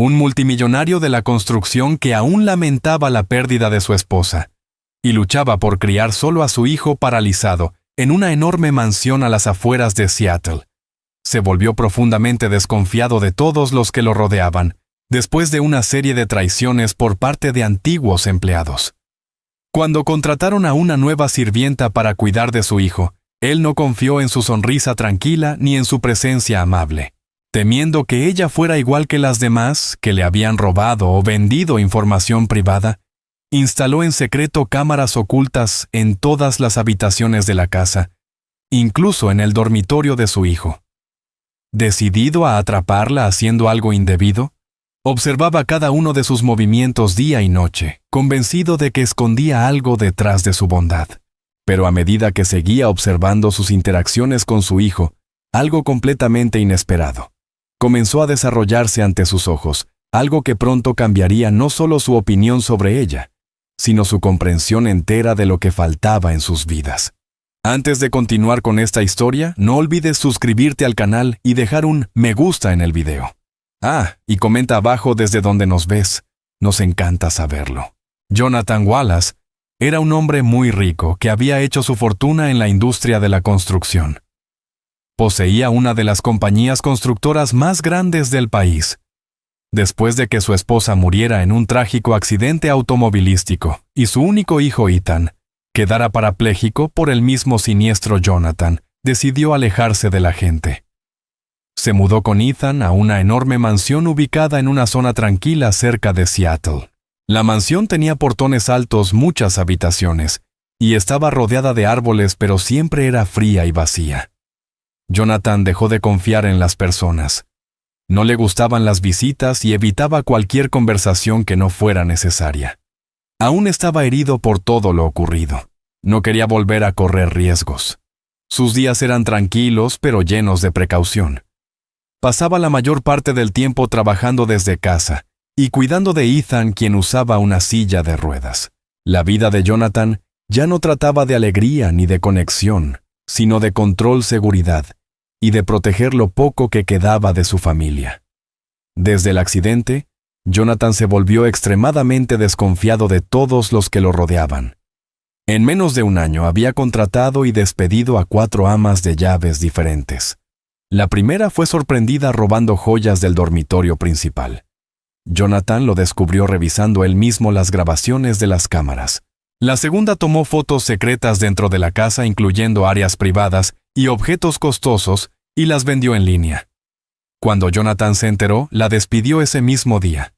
un multimillonario de la construcción que aún lamentaba la pérdida de su esposa, y luchaba por criar solo a su hijo paralizado en una enorme mansión a las afueras de Seattle. Se volvió profundamente desconfiado de todos los que lo rodeaban, después de una serie de traiciones por parte de antiguos empleados. Cuando contrataron a una nueva sirvienta para cuidar de su hijo, él no confió en su sonrisa tranquila ni en su presencia amable. Temiendo que ella fuera igual que las demás, que le habían robado o vendido información privada, instaló en secreto cámaras ocultas en todas las habitaciones de la casa, incluso en el dormitorio de su hijo. Decidido a atraparla haciendo algo indebido, observaba cada uno de sus movimientos día y noche, convencido de que escondía algo detrás de su bondad. Pero a medida que seguía observando sus interacciones con su hijo, algo completamente inesperado comenzó a desarrollarse ante sus ojos, algo que pronto cambiaría no solo su opinión sobre ella, sino su comprensión entera de lo que faltaba en sus vidas. Antes de continuar con esta historia, no olvides suscribirte al canal y dejar un me gusta en el video. Y comenta abajo desde donde nos ves. Nos encanta saberlo. Jonathan Wallace era un hombre muy rico que había hecho su fortuna en la industria de la construcción. Poseía una de las compañías constructoras más grandes del país. Después de que su esposa muriera en un trágico accidente automovilístico y su único hijo Ethan quedara parapléjico por el mismo siniestro, Jonathan decidió alejarse de la gente. Se mudó con Ethan a una enorme mansión ubicada en una zona tranquila cerca de Seattle. La mansión tenía portones altos, muchas habitaciones, y estaba rodeada de árboles, pero siempre era fría y vacía. Jonathan dejó de confiar en las personas. No le gustaban las visitas y evitaba cualquier conversación que no fuera necesaria. Aún estaba herido por todo lo ocurrido. No quería volver a correr riesgos. Sus días eran tranquilos, pero llenos de precaución. Pasaba la mayor parte del tiempo trabajando desde casa y cuidando de Ethan, quien usaba una silla de ruedas. La vida de Jonathan ya no trataba de alegría ni de conexión, sino de control, seguridad y de proteger lo poco que quedaba de su familia. Desde el accidente, Jonathan se volvió extremadamente desconfiado de todos los que lo rodeaban. En menos de un año había contratado y despedido a 4 amas de llaves diferentes. La primera fue sorprendida robando joyas del dormitorio principal. Jonathan lo descubrió revisando él mismo las grabaciones de las cámaras. La segunda tomó fotos secretas dentro de la casa, incluyendo áreas privadas y objetos costosos, y las vendió en línea. Cuando Jonathan se enteró, la despidió ese mismo día.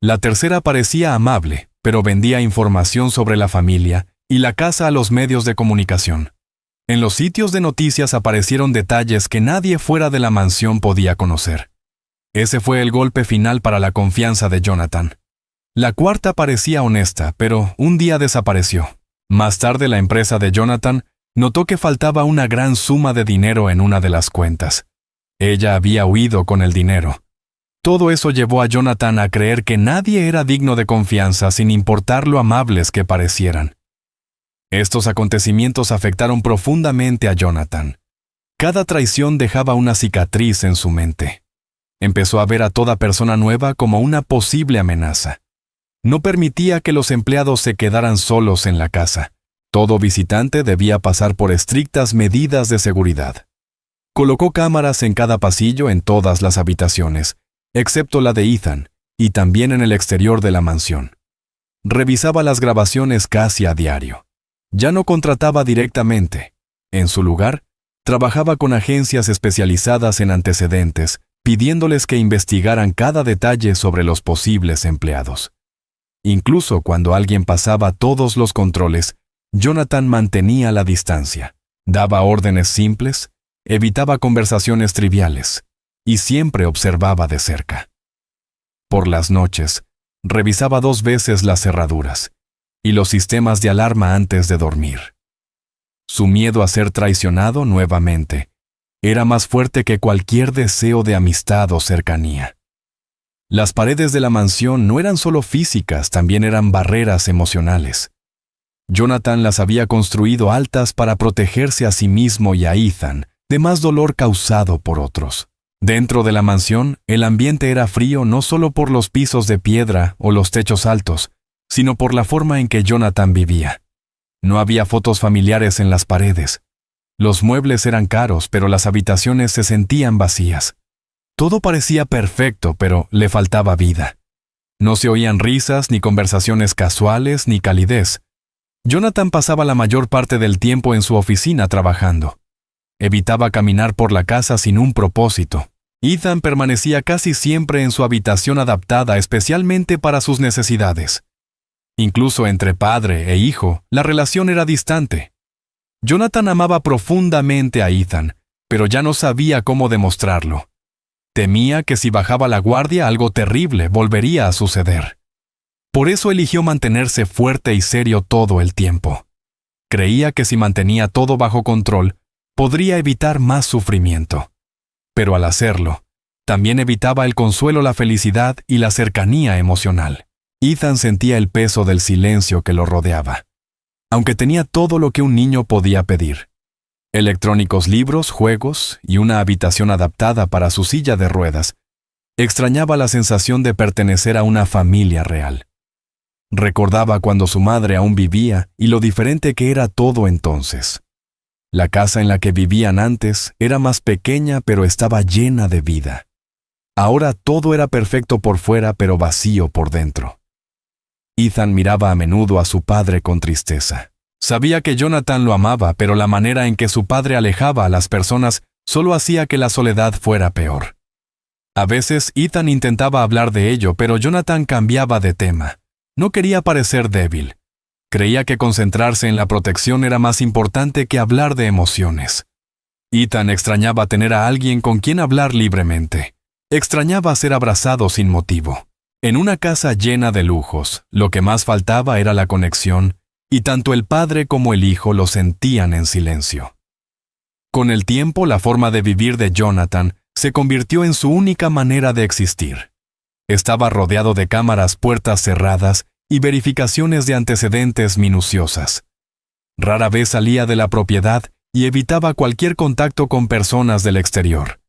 La tercera parecía amable, pero vendía información sobre la familia y la casa a los medios de comunicación. En los sitios de noticias aparecieron detalles que nadie fuera de la mansión podía conocer. Ese fue el golpe final para la confianza de Jonathan. La cuarta parecía honesta, pero un día desapareció. Más tarde, la empresa de Jonathan notó que faltaba una gran suma de dinero en una de las cuentas. Ella había huido con el dinero. Todo eso llevó a Jonathan a creer que nadie era digno de confianza sin importar lo amables que parecieran. Estos acontecimientos afectaron profundamente a Jonathan. Cada traición dejaba una cicatriz en su mente. Empezó a ver a toda persona nueva como una posible amenaza. No permitía que los empleados se quedaran solos en la casa. Todo visitante debía pasar por estrictas medidas de seguridad. Colocó cámaras en cada pasillo en todas las habitaciones, excepto la de Ethan, y también en el exterior de la mansión. Revisaba las grabaciones casi a diario. Ya no contrataba directamente. En su lugar, trabajaba con agencias especializadas en antecedentes, pidiéndoles que investigaran cada detalle sobre los posibles empleados. Incluso cuando alguien pasaba todos los controles, Jonathan mantenía la distancia, daba órdenes simples, evitaba conversaciones triviales y siempre observaba de cerca. Por las noches, revisaba 2 veces las cerraduras y los sistemas de alarma antes de dormir. Su miedo a ser traicionado nuevamente era más fuerte que cualquier deseo de amistad o cercanía. Las paredes de la mansión no eran solo físicas, también eran barreras emocionales. Jonathan las había construido altas para protegerse a sí mismo y a Ethan de más dolor causado por otros. Dentro de la mansión, el ambiente era frío no solo por los pisos de piedra o los techos altos, sino por la forma en que Jonathan vivía. No había fotos familiares en las paredes. Los muebles eran caros, pero las habitaciones se sentían vacías. Todo parecía perfecto, pero le faltaba vida. No se oían risas, ni conversaciones casuales, ni calidez. Jonathan pasaba la mayor parte del tiempo en su oficina trabajando. Evitaba caminar por la casa sin un propósito. Ethan permanecía casi siempre en su habitación adaptada especialmente para sus necesidades. Incluso entre padre e hijo, la relación era distante. Jonathan amaba profundamente a Ethan, pero ya no sabía cómo demostrarlo. Temía que si bajaba la guardia algo terrible volvería a suceder. Por eso eligió mantenerse fuerte y serio todo el tiempo. Creía que si mantenía todo bajo control, podría evitar más sufrimiento. Pero al hacerlo, también evitaba el consuelo, la felicidad y la cercanía emocional. Ethan sentía el peso del silencio que lo rodeaba. Aunque tenía todo lo que un niño podía pedir: electrónicos, libros, juegos y una habitación adaptada para su silla de ruedas, extrañaba la sensación de pertenecer a una familia real. Recordaba cuando su madre aún vivía y lo diferente que era todo entonces. La casa en la que vivían antes era más pequeña, pero estaba llena de vida. Ahora todo era perfecto por fuera, pero vacío por dentro. Ethan miraba a menudo a su padre con tristeza. Sabía que Jonathan lo amaba, pero la manera en que su padre alejaba a las personas solo hacía que la soledad fuera peor. A veces Ethan intentaba hablar de ello, pero Jonathan cambiaba de tema. No quería parecer débil. Creía que concentrarse en la protección era más importante que hablar de emociones. Ethan extrañaba tener a alguien con quien hablar libremente. Extrañaba ser abrazado sin motivo. En una casa llena de lujos, lo que más faltaba era la conexión, y tanto el padre como el hijo lo sentían en silencio. Con el tiempo, la forma de vivir de Jonathan se convirtió en su única manera de existir. Estaba rodeado de cámaras, puertas cerradas y verificaciones de antecedentes minuciosas. Rara vez salía de la propiedad y evitaba cualquier contacto con personas del exterior.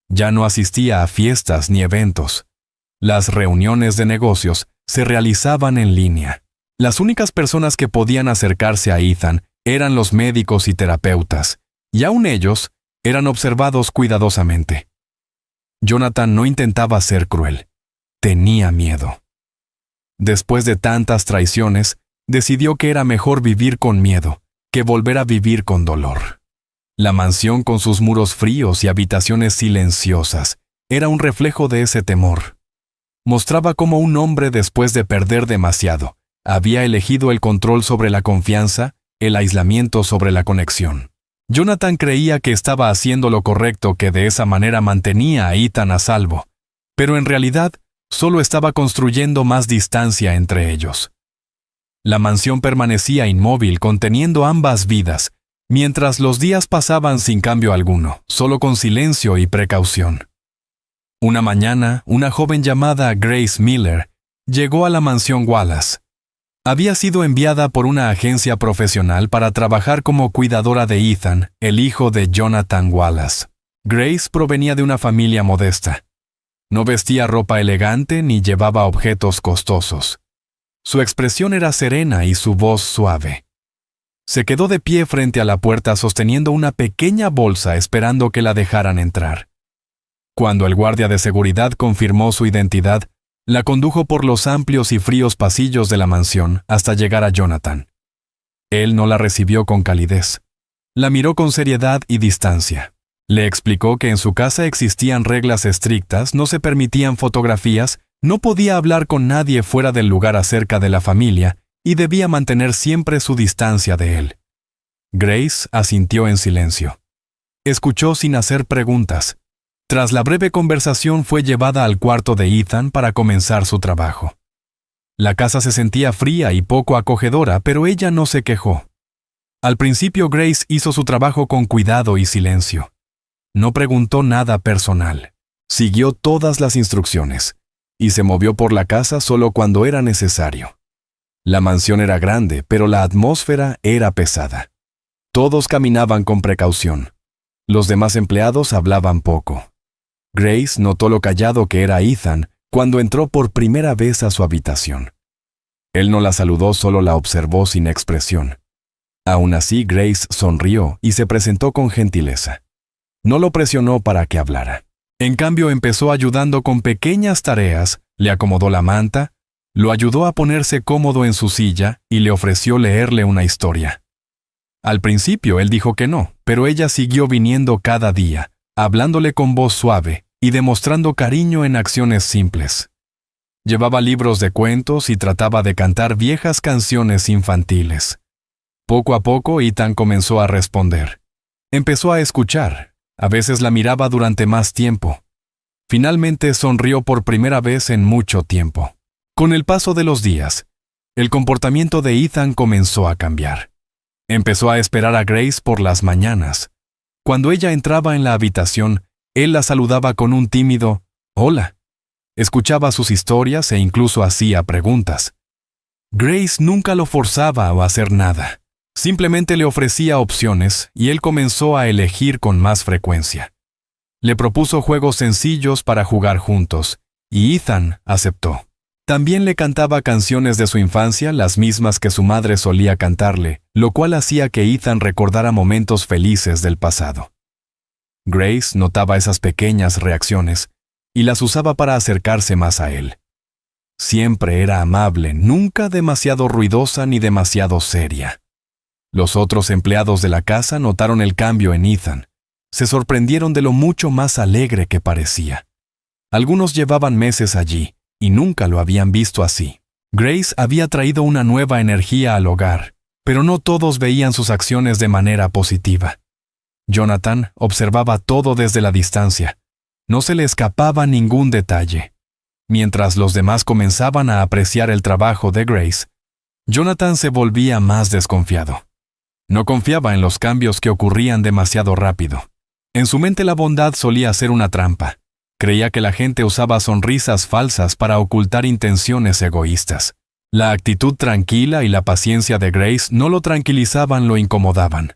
Ya no asistía a fiestas ni eventos. Las reuniones de negocios se realizaban en línea. Las únicas personas que podían acercarse a Ethan eran los médicos y terapeutas, y aún ellos eran observados cuidadosamente. Jonathan no intentaba ser cruel. Tenía miedo. Después de tantas traiciones, decidió que era mejor vivir con miedo que volver a vivir con dolor. La mansión, con sus muros fríos y habitaciones silenciosas, era un reflejo de ese temor. Mostraba cómo un hombre, después de perder demasiado, había elegido el control sobre la confianza, el aislamiento sobre la conexión. Jonathan creía que estaba haciendo lo correcto, que de esa manera mantenía a Ethan a salvo, pero en realidad solo estaba construyendo más distancia entre ellos. La mansión permanecía inmóvil, conteniendo ambas vidas, mientras los días pasaban sin cambio alguno, solo con silencio y precaución. Una mañana, una joven llamada Grace Miller llegó a la mansión Wallace. Había sido enviada por una agencia profesional para trabajar como cuidadora de Ethan, el hijo de Jonathan Wallace. Grace provenía de una familia modesta. No vestía ropa elegante ni llevaba objetos costosos. Su expresión era serena y su voz suave. Se quedó de pie frente a la puerta sosteniendo una pequeña bolsa esperando que la dejaran entrar. Cuando el guardia de seguridad confirmó su identidad, la condujo por los amplios y fríos pasillos de la mansión hasta llegar a Jonathan. Él no la recibió con calidez. La miró con seriedad y distancia. Le explicó que en su casa existían reglas estrictas, no se permitían fotografías, no podía hablar con nadie fuera del lugar acerca de la familia y debía mantener siempre su distancia de él. Grace asintió en silencio. Escuchó sin hacer preguntas. Tras la breve conversación fue llevada al cuarto de Ethan para comenzar su trabajo. La casa se sentía fría y poco acogedora, pero ella no se quejó. Al principio Grace hizo su trabajo con cuidado y silencio. No preguntó nada personal. Siguió todas las instrucciones y se movió por la casa solo cuando era necesario. La mansión era grande, pero la atmósfera era pesada. Todos caminaban con precaución. Los demás empleados hablaban poco. Grace notó lo callado que era Ethan cuando entró por primera vez a su habitación. Él no la saludó, solo la observó sin expresión. Aún así, Grace sonrió y se presentó con gentileza. No lo presionó para que hablara. En cambio, empezó ayudando con pequeñas tareas, le acomodó la manta, lo ayudó a ponerse cómodo en su silla y le ofreció leerle una historia. Al principio él dijo que no, pero ella siguió viniendo cada día, hablándole con voz suave y demostrando cariño en acciones simples. Llevaba libros de cuentos y trataba de cantar viejas canciones infantiles. Poco a poco, Ethan comenzó a responder. Empezó a escuchar. A veces la miraba durante más tiempo. Finalmente sonrió por primera vez en mucho tiempo. Con el paso de los días, el comportamiento de Ethan comenzó a cambiar. Empezó a esperar a Grace por las mañanas. Cuando ella entraba en la habitación, él la saludaba con un tímido «Hola». Escuchaba sus historias e incluso hacía preguntas. Grace nunca lo forzaba a hacer nada. Simplemente le ofrecía opciones y él comenzó a elegir con más frecuencia. Le propuso juegos sencillos para jugar juntos, y Ethan aceptó. También le cantaba canciones de su infancia, las mismas que su madre solía cantarle, lo cual hacía que Ethan recordara momentos felices del pasado. Grace notaba esas pequeñas reacciones y las usaba para acercarse más a él. Siempre era amable, nunca demasiado ruidosa ni demasiado seria. Los otros empleados de la casa notaron el cambio en Ethan. Se sorprendieron de lo mucho más alegre que parecía. Algunos llevaban meses allí y nunca lo habían visto así. Grace había traído una nueva energía al hogar, pero no todos veían sus acciones de manera positiva. Jonathan observaba todo desde la distancia. No se le escapaba ningún detalle. Mientras los demás comenzaban a apreciar el trabajo de Grace, Jonathan se volvía más desconfiado. No confiaba en los cambios que ocurrían demasiado rápido. En su mente la bondad solía ser una trampa. Creía que la gente usaba sonrisas falsas para ocultar intenciones egoístas. La actitud tranquila y la paciencia de Grace no lo tranquilizaban, lo incomodaban.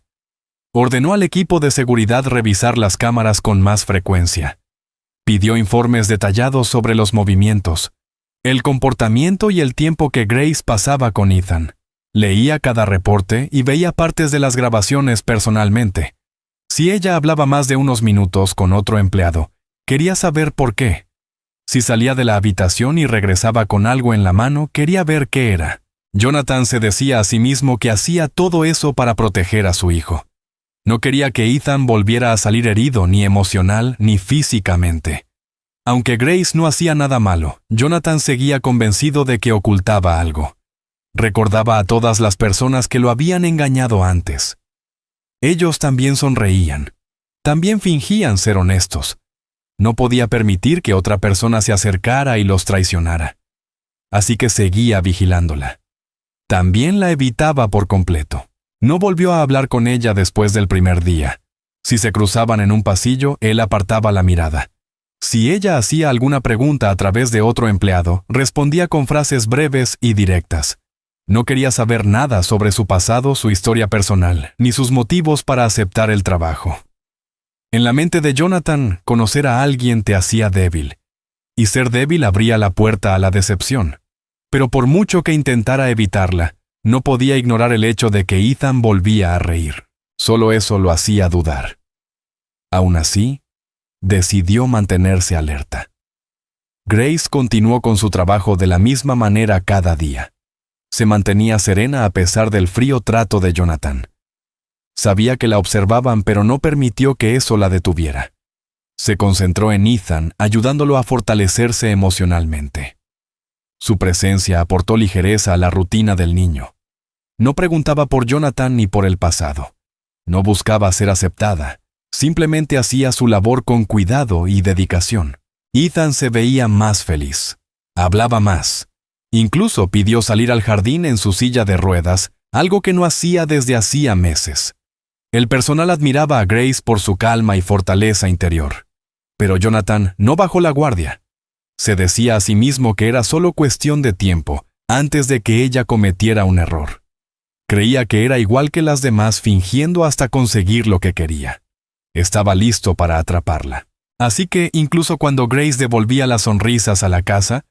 Ordenó al equipo de seguridad revisar las cámaras con más frecuencia. Pidió informes detallados sobre los movimientos, el comportamiento y el tiempo que Grace pasaba con Ethan. Leía cada reporte y veía partes de las grabaciones personalmente. Si ella hablaba más de unos minutos con otro empleado, quería saber por qué. Si salía de la habitación y regresaba con algo en la mano, quería ver qué era. Jonathan se decía a sí mismo que hacía todo eso para proteger a su hijo. No quería que Ethan volviera a salir herido ni emocional ni físicamente. Aunque Grace no hacía nada malo, Jonathan seguía convencido de que ocultaba algo. Recordaba a todas las personas que lo habían engañado antes. Ellos también sonreían. También fingían ser honestos. No podía permitir que otra persona se acercara y los traicionara. Así que seguía vigilándola. También la evitaba por completo. No volvió a hablar con ella después del primer día. Si se cruzaban en un pasillo, él apartaba la mirada. Si ella hacía alguna pregunta a través de otro empleado, respondía con frases breves y directas. No quería saber nada sobre su pasado, su historia personal, ni sus motivos para aceptar el trabajo. En la mente de Jonathan, conocer a alguien te hacía débil, y ser débil abría la puerta a la decepción. Pero por mucho que intentara evitarla, no podía ignorar el hecho de que Ethan volvía a reír. Solo eso lo hacía dudar. Aún así, decidió mantenerse alerta. Grace continuó con su trabajo de la misma manera cada día. Se mantenía serena a pesar del frío trato de Jonathan. Sabía que la observaban, pero no permitió que eso la detuviera. Se concentró en Ethan, ayudándolo a fortalecerse emocionalmente. Su presencia aportó ligereza a la rutina del niño. No preguntaba por Jonathan ni por el pasado. No buscaba ser aceptada. Simplemente hacía su labor con cuidado y dedicación. Ethan se veía más feliz. Hablaba más. Incluso pidió salir al jardín en su silla de ruedas, algo que no hacía desde hacía meses. El personal admiraba a Grace por su calma y fortaleza interior. Pero Jonathan no bajó la guardia. Se decía a sí mismo que era solo cuestión de tiempo antes de que ella cometiera un error. Creía que era igual que las demás, fingiendo hasta conseguir lo que quería. Estaba listo para atraparla. Así que, incluso cuando Grace devolvía las sonrisas a la casa,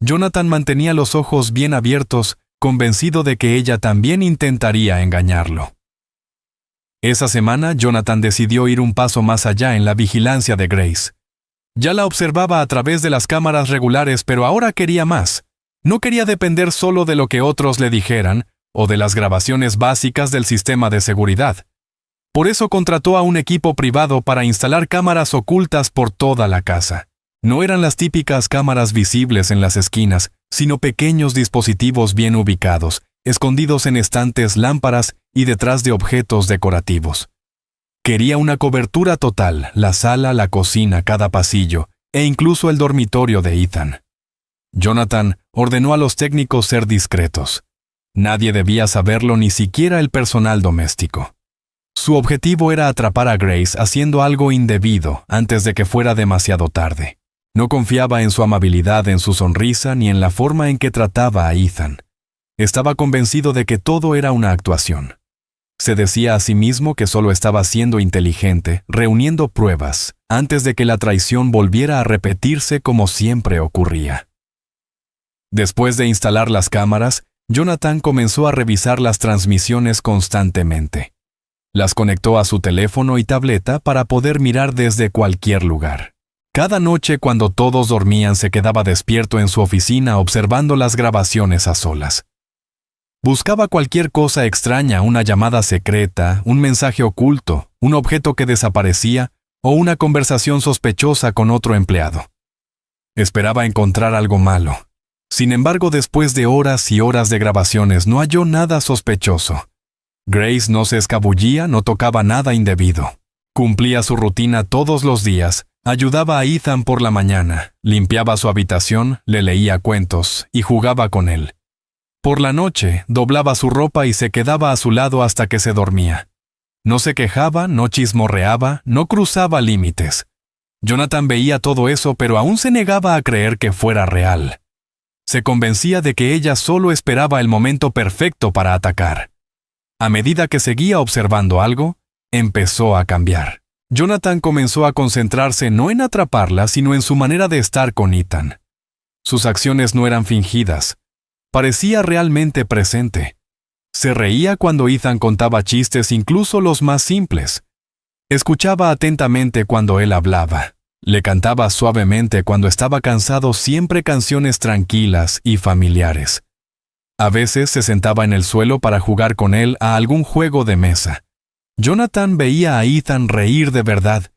Jonathan mantenía los ojos bien abiertos, convencido de que ella también intentaría engañarlo. Esa semana, Jonathan decidió ir un paso más allá en la vigilancia de Grace. Ya la observaba a través de las cámaras regulares, pero ahora quería más. No quería depender solo de lo que otros le dijeran o de las grabaciones básicas del sistema de seguridad. Por eso contrató a un equipo privado para instalar cámaras ocultas por toda la casa. No eran las típicas cámaras visibles en las esquinas, sino pequeños dispositivos bien ubicados, escondidos en estantes, lámparas y detrás de objetos decorativos. Quería una cobertura total, la sala, la cocina, cada pasillo, e incluso el dormitorio de Ethan. Jonathan ordenó a los técnicos ser discretos. Nadie debía saberlo, ni siquiera el personal doméstico. Su objetivo era atrapar a Grace haciendo algo indebido antes de que fuera demasiado tarde. No confiaba en su amabilidad, en su sonrisa, ni en la forma en que trataba a Ethan. Estaba convencido de que todo era una actuación. Se decía a sí mismo que solo estaba siendo inteligente, reuniendo pruebas, antes de que la traición volviera a repetirse como siempre ocurría. Después de instalar las cámaras, Jonathan comenzó a revisar las transmisiones constantemente. Las conectó a su teléfono y tableta para poder mirar desde cualquier lugar. Cada noche, cuando todos dormían, se quedaba despierto en su oficina observando las grabaciones a solas. Buscaba cualquier cosa extraña, una llamada secreta, un mensaje oculto, un objeto que desaparecía o una conversación sospechosa con otro empleado. Esperaba encontrar algo malo. Sin embargo, después de horas y horas de grabaciones, no halló nada sospechoso. Grace no se escabullía, no tocaba nada indebido. Cumplía su rutina todos los días, ayudaba a Ethan por la mañana, limpiaba su habitación, le leía cuentos y jugaba con él. Por la noche, doblaba su ropa y se quedaba a su lado hasta que se dormía. No se quejaba, no chismorreaba, no cruzaba límites. Jonathan veía todo eso, pero aún se negaba a creer que fuera real. Se convencía de que ella solo esperaba el momento perfecto para atacar. A medida que seguía observando algo, empezó a cambiar. Jonathan comenzó a concentrarse no en atraparla, sino en su manera de estar con Ethan. Sus acciones no eran fingidas. Parecía realmente presente. Se reía cuando Ethan contaba chistes, incluso los más simples. Escuchaba atentamente cuando él hablaba. Le cantaba suavemente cuando estaba cansado, siempre canciones tranquilas y familiares. A veces se sentaba en el suelo para jugar con él a algún juego de mesa. Jonathan veía a Ethan reír de verdad,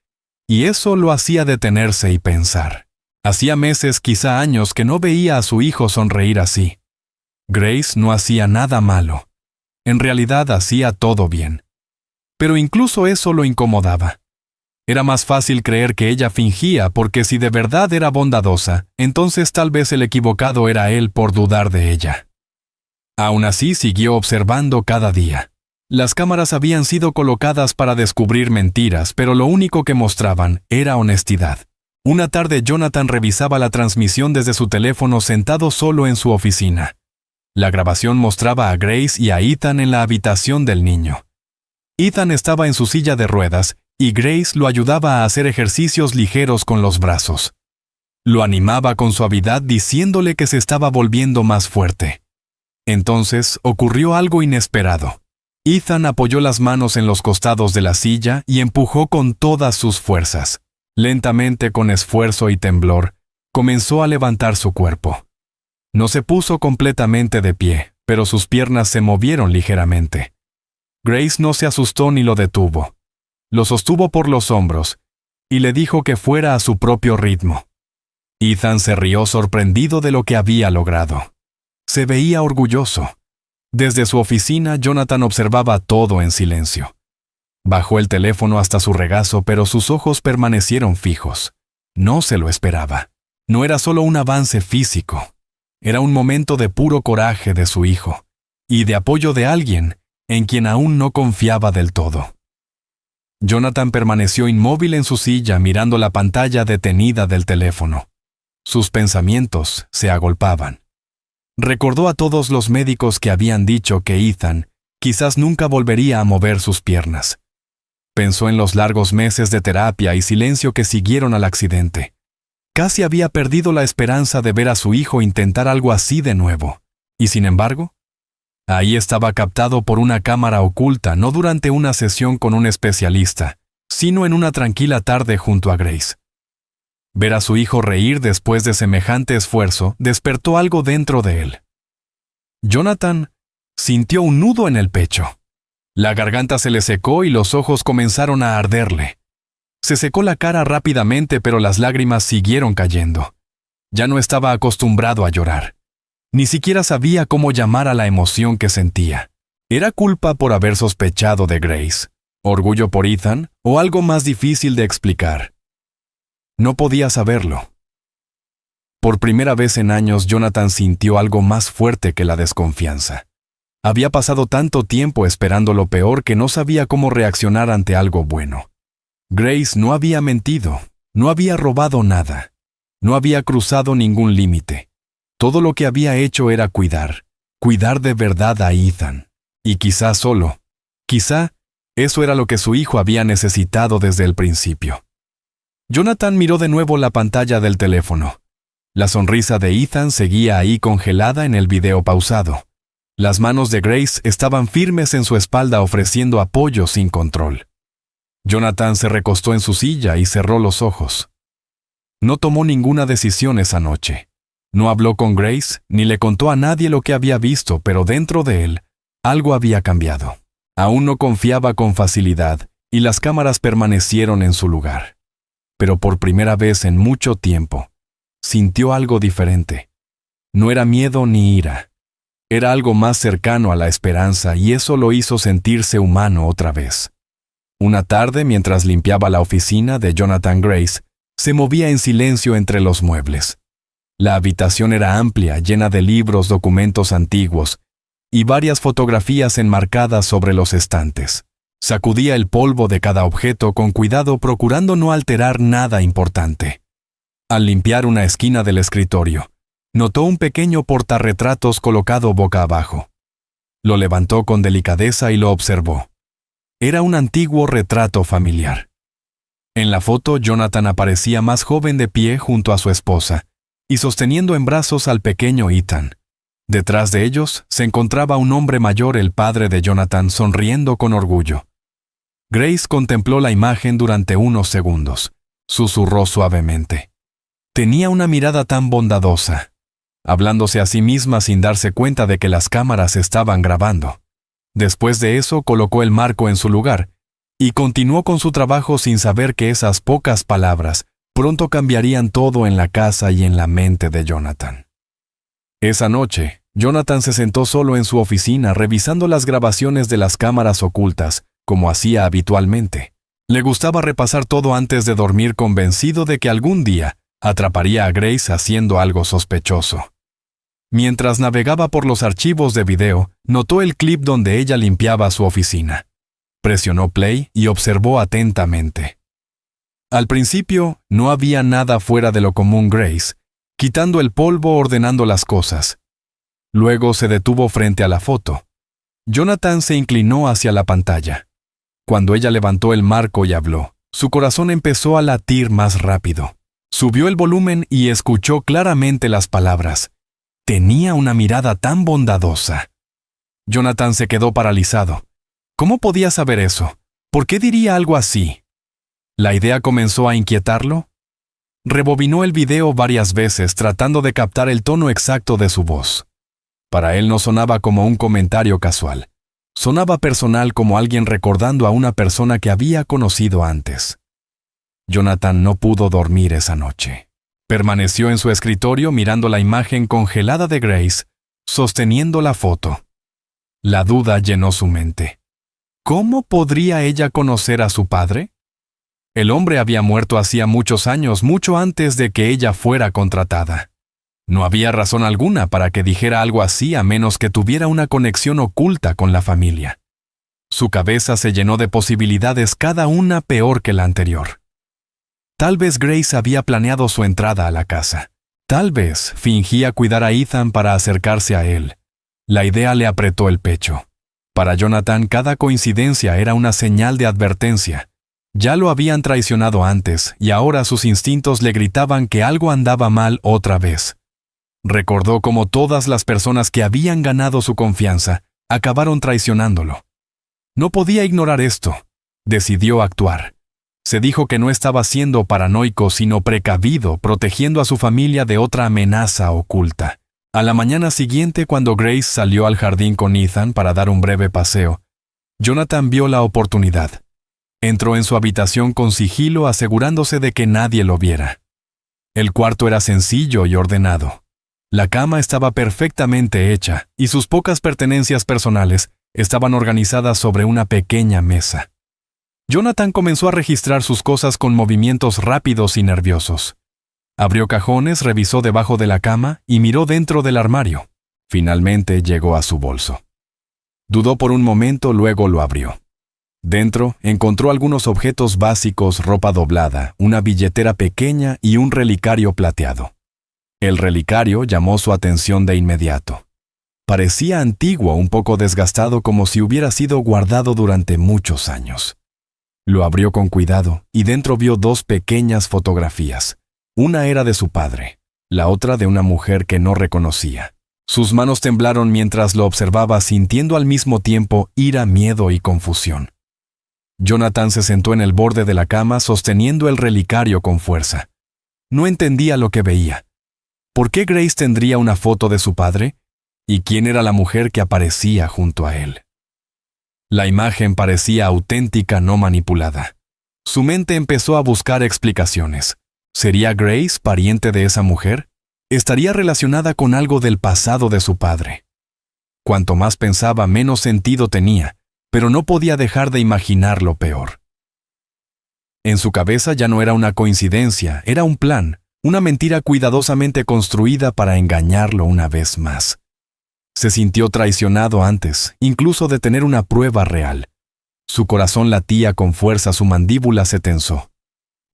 y eso lo hacía detenerse y pensar. Hacía meses, quizá años, que no veía a su hijo sonreír así. Grace no hacía nada malo. En realidad hacía todo bien. Pero incluso eso lo incomodaba. Era más fácil creer que ella fingía, porque si de verdad era bondadosa, entonces tal vez el equivocado era él por dudar de ella. Aún así, siguió observando cada día. Las cámaras habían sido colocadas para descubrir mentiras, pero lo único que mostraban era honestidad. Una tarde, Jonathan revisaba la transmisión desde su teléfono sentado solo en su oficina. La grabación mostraba a Grace y a Ethan en la habitación del niño. Ethan estaba en su silla de ruedas y Grace lo ayudaba a hacer ejercicios ligeros con los brazos. Lo animaba con suavidad diciéndole que se estaba volviendo más fuerte. Entonces ocurrió algo inesperado. Ethan apoyó las manos en los costados de la silla y empujó con todas sus fuerzas. Lentamente, con esfuerzo y temblor, comenzó a levantar su cuerpo. No se puso completamente de pie, pero sus piernas se movieron ligeramente. Grace no se asustó ni lo detuvo. Lo sostuvo por los hombros y le dijo que fuera a su propio ritmo. Ethan se rió sorprendido de lo que había logrado. Se veía orgulloso. Desde su oficina, Jonathan observaba todo en silencio. Bajó el teléfono hasta su regazo, pero sus ojos permanecieron fijos. No se lo esperaba. No era solo un avance físico. Era un momento de puro coraje de su hijo y de apoyo de alguien en quien aún no confiaba del todo. Jonathan permaneció inmóvil en su silla mirando la pantalla detenida del teléfono. Sus pensamientos se agolpaban. Recordó a todos los médicos que habían dicho que Ethan quizás nunca volvería a mover sus piernas. Pensó en los largos meses de terapia y silencio que siguieron al accidente. Casi había perdido la esperanza de ver a su hijo intentar algo así de nuevo. Y sin embargo, ahí estaba captado por una cámara oculta, no durante una sesión con un especialista, sino en una tranquila tarde junto a Grace. Ver a su hijo reír después de semejante esfuerzo despertó algo dentro de él. Jonathan sintió un nudo en el pecho. La garganta se le secó y los ojos comenzaron a arderle. Se secó la cara rápidamente, pero las lágrimas siguieron cayendo. Ya no estaba acostumbrado a llorar. Ni siquiera sabía cómo llamar a la emoción que sentía. ¿Era culpa por haber sospechado de Grace? ¿Orgullo por Ethan? ¿O algo más difícil de explicar? No podía saberlo. Por primera vez en años, Jonathan sintió algo más fuerte que la desconfianza. Había pasado tanto tiempo esperando lo peor que no sabía cómo reaccionar ante algo bueno. Grace no había mentido, no había robado nada, no había cruzado ningún límite. Todo lo que había hecho era cuidar de verdad a Ethan. Y quizá eso era lo que su hijo había necesitado desde el principio. Jonathan miró de nuevo la pantalla del teléfono. La sonrisa de Ethan seguía ahí congelada en el video pausado. Las manos de Grace estaban firmes en su espalda ofreciendo apoyo sin control. Jonathan se recostó en su silla y cerró los ojos. No tomó ninguna decisión esa noche. No habló con Grace ni le contó a nadie lo que había visto, pero dentro de él algo había cambiado. Aún no confiaba con facilidad y las cámaras permanecieron en su lugar. Pero por primera vez en mucho tiempo, sintió algo diferente. No era miedo ni ira. Era algo más cercano a la esperanza y eso lo hizo sentirse humano otra vez. Una tarde, mientras limpiaba la oficina de Jonathan Grace, se movía en silencio entre los muebles. La habitación era amplia, llena de libros, documentos antiguos y varias fotografías enmarcadas sobre los estantes. Sacudía el polvo de cada objeto con cuidado, procurando no alterar nada importante. Al limpiar una esquina del escritorio, notó un pequeño portarretratos colocado boca abajo. Lo levantó con delicadeza y lo observó. Era un antiguo retrato familiar. En la foto, Jonathan aparecía más joven de pie junto a su esposa y sosteniendo en brazos al pequeño Ethan. Detrás de ellos se encontraba un hombre mayor, el padre de Jonathan, sonriendo con orgullo. Grace contempló la imagen durante unos segundos. Susurró suavemente. Tenía una mirada tan bondadosa, hablándose a sí misma sin darse cuenta de que las cámaras estaban grabando. Después de eso, colocó el marco en su lugar y continuó con su trabajo sin saber que esas pocas palabras pronto cambiarían todo en la casa y en la mente de Jonathan. Esa noche, Jonathan se sentó solo en su oficina revisando las grabaciones de las cámaras ocultas, como hacía habitualmente. Le gustaba repasar todo antes de dormir, convencido de que algún día atraparía a Grace haciendo algo sospechoso. Mientras navegaba por los archivos de video, notó el clip donde ella limpiaba su oficina. Presionó play y observó atentamente. Al principio, no había nada fuera de lo común. Grace, quitando el polvo, ordenando las cosas. Luego se detuvo frente a la foto. Jonathan se inclinó hacia la pantalla. Cuando ella levantó el marco y habló, su corazón empezó a latir más rápido. Subió el volumen y escuchó claramente las palabras. Tenía una mirada tan bondadosa. Jonathan se quedó paralizado. ¿Cómo podía saber eso? ¿Por qué diría algo así? ¿La idea comenzó a inquietarlo? Rebobinó el video varias veces tratando de captar el tono exacto de su voz. Para él no sonaba como un comentario casual. Sonaba personal, como alguien recordando a una persona que había conocido antes. Jonathan no pudo dormir esa noche. Permaneció en su escritorio mirando la imagen congelada de Grace, sosteniendo la foto. La duda llenó su mente. ¿Cómo podría ella conocer a su padre? El hombre había muerto hacía muchos años, mucho antes de que ella fuera contratada. No había razón alguna para que dijera algo así a menos que tuviera una conexión oculta con la familia. Su cabeza se llenó de posibilidades, cada una peor que la anterior. Tal vez Grace había planeado su entrada a la casa. Tal vez fingía cuidar a Ethan para acercarse a él. La idea le apretó el pecho. Para Jonathan, cada coincidencia era una señal de advertencia. Ya lo habían traicionado antes, y ahora sus instintos le gritaban que algo andaba mal otra vez. Recordó cómo todas las personas que habían ganado su confianza acabaron traicionándolo. No podía ignorar esto. Decidió actuar. Se dijo que no estaba siendo paranoico, sino precavido, protegiendo a su familia de otra amenaza oculta. A la mañana siguiente, cuando Grace salió al jardín con Ethan para dar un breve paseo, Jonathan vio la oportunidad. Entró en su habitación con sigilo, asegurándose de que nadie lo viera. El cuarto era sencillo y ordenado. La cama estaba perfectamente hecha y sus pocas pertenencias personales estaban organizadas sobre una pequeña mesa. Jonathan comenzó a registrar sus cosas con movimientos rápidos y nerviosos. Abrió cajones, revisó debajo de la cama y miró dentro del armario. Finalmente llegó a su bolso. Dudó por un momento, luego lo abrió. Dentro encontró algunos objetos básicos, ropa doblada, una billetera pequeña y un relicario plateado. El relicario llamó su atención de inmediato. Parecía antiguo, un poco desgastado, como si hubiera sido guardado durante muchos años. Lo abrió con cuidado y dentro vio dos pequeñas fotografías. Una era de su padre, la otra de una mujer que no reconocía. Sus manos temblaron mientras lo observaba, sintiendo al mismo tiempo ira, miedo y confusión. Jonathan se sentó en el borde de la cama sosteniendo el relicario con fuerza. No entendía lo que veía. ¿Por qué Grace tendría una foto de su padre? ¿Y quién era la mujer que aparecía junto a él? La imagen parecía auténtica, no manipulada. Su mente empezó a buscar explicaciones. ¿Sería Grace pariente de esa mujer? ¿Estaría relacionada con algo del pasado de su padre? Cuanto más pensaba, menos sentido tenía, pero no podía dejar de imaginar lo peor. En su cabeza ya no era una coincidencia, era un plan, una mentira cuidadosamente construida para engañarlo una vez más. Se sintió traicionado antes, incluso de tener una prueba real. Su corazón latía con fuerza, su mandíbula se tensó.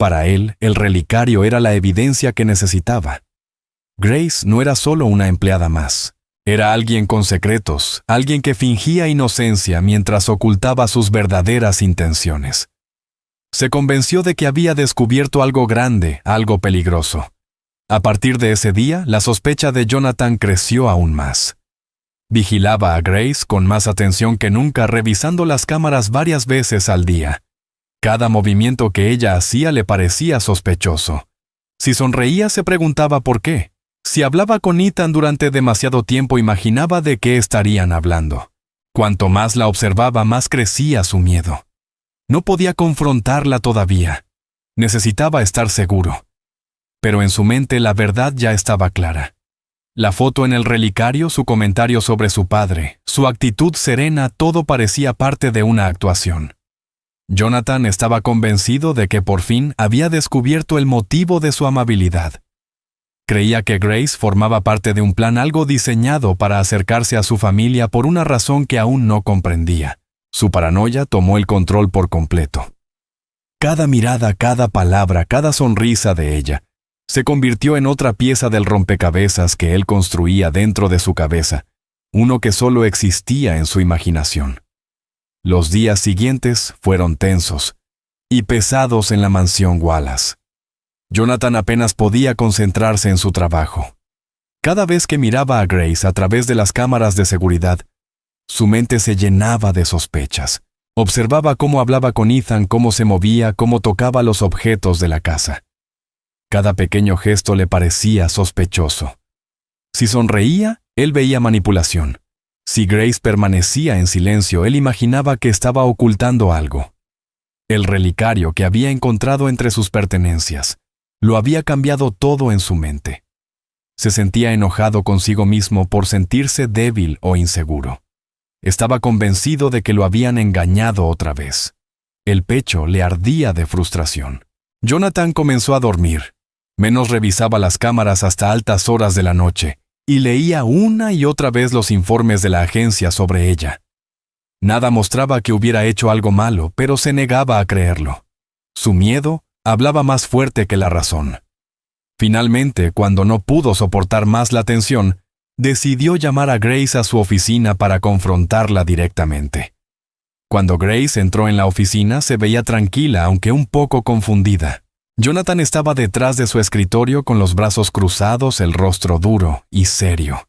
Para él, el relicario era la evidencia que necesitaba. Grace no era solo una empleada más. Era alguien con secretos, alguien que fingía inocencia mientras ocultaba sus verdaderas intenciones. Se convenció de que había descubierto algo grande, algo peligroso. A partir de ese día, la sospecha de Jonathan creció aún más. Vigilaba a Grace con más atención que nunca, revisando las cámaras varias veces al día. Cada movimiento que ella hacía le parecía sospechoso. Si sonreía, se preguntaba por qué. Si hablaba con Ethan durante demasiado tiempo, imaginaba de qué estarían hablando. Cuanto más la observaba, más crecía su miedo. No podía confrontarla todavía. Necesitaba estar seguro. Pero en su mente la verdad ya estaba clara. La foto en el relicario, su comentario sobre su padre, su actitud serena, todo parecía parte de una actuación. Jonathan estaba convencido de que por fin había descubierto el motivo de su amabilidad. Creía que Grace formaba parte de un plan, algo diseñado para acercarse a su familia por una razón que aún no comprendía. Su paranoia tomó el control por completo. Cada mirada, cada palabra, cada sonrisa de ella se convirtió en otra pieza del rompecabezas que él construía dentro de su cabeza, uno que solo existía en su imaginación. Los días siguientes fueron tensos y pesados en la mansión Wallace. Jonathan apenas podía concentrarse en su trabajo. Cada vez que miraba a Grace a través de las cámaras de seguridad, su mente se llenaba de sospechas. Observaba cómo hablaba con Ethan, cómo se movía, cómo tocaba los objetos de la casa. Cada pequeño gesto le parecía sospechoso. Si sonreía, él veía manipulación. Si Grace permanecía en silencio, él imaginaba que estaba ocultando algo. El relicario que había encontrado entre sus pertenencias lo había cambiado todo en su mente. Se sentía enojado consigo mismo por sentirse débil o inseguro. Estaba convencido de que lo habían engañado otra vez. El pecho le ardía de frustración. Jonathan comenzó a dormir. Menos revisaba las cámaras hasta altas horas de la noche y leía una y otra vez los informes de la agencia sobre ella. Nada mostraba que hubiera hecho algo malo, pero se negaba a creerlo. Su miedo hablaba más fuerte que la razón. Finalmente, cuando no pudo soportar más la tensión, decidió llamar a Grace a su oficina para confrontarla directamente. Cuando Grace entró en la oficina, se veía tranquila, aunque un poco confundida. Jonathan estaba detrás de su escritorio con los brazos cruzados, el rostro duro y serio.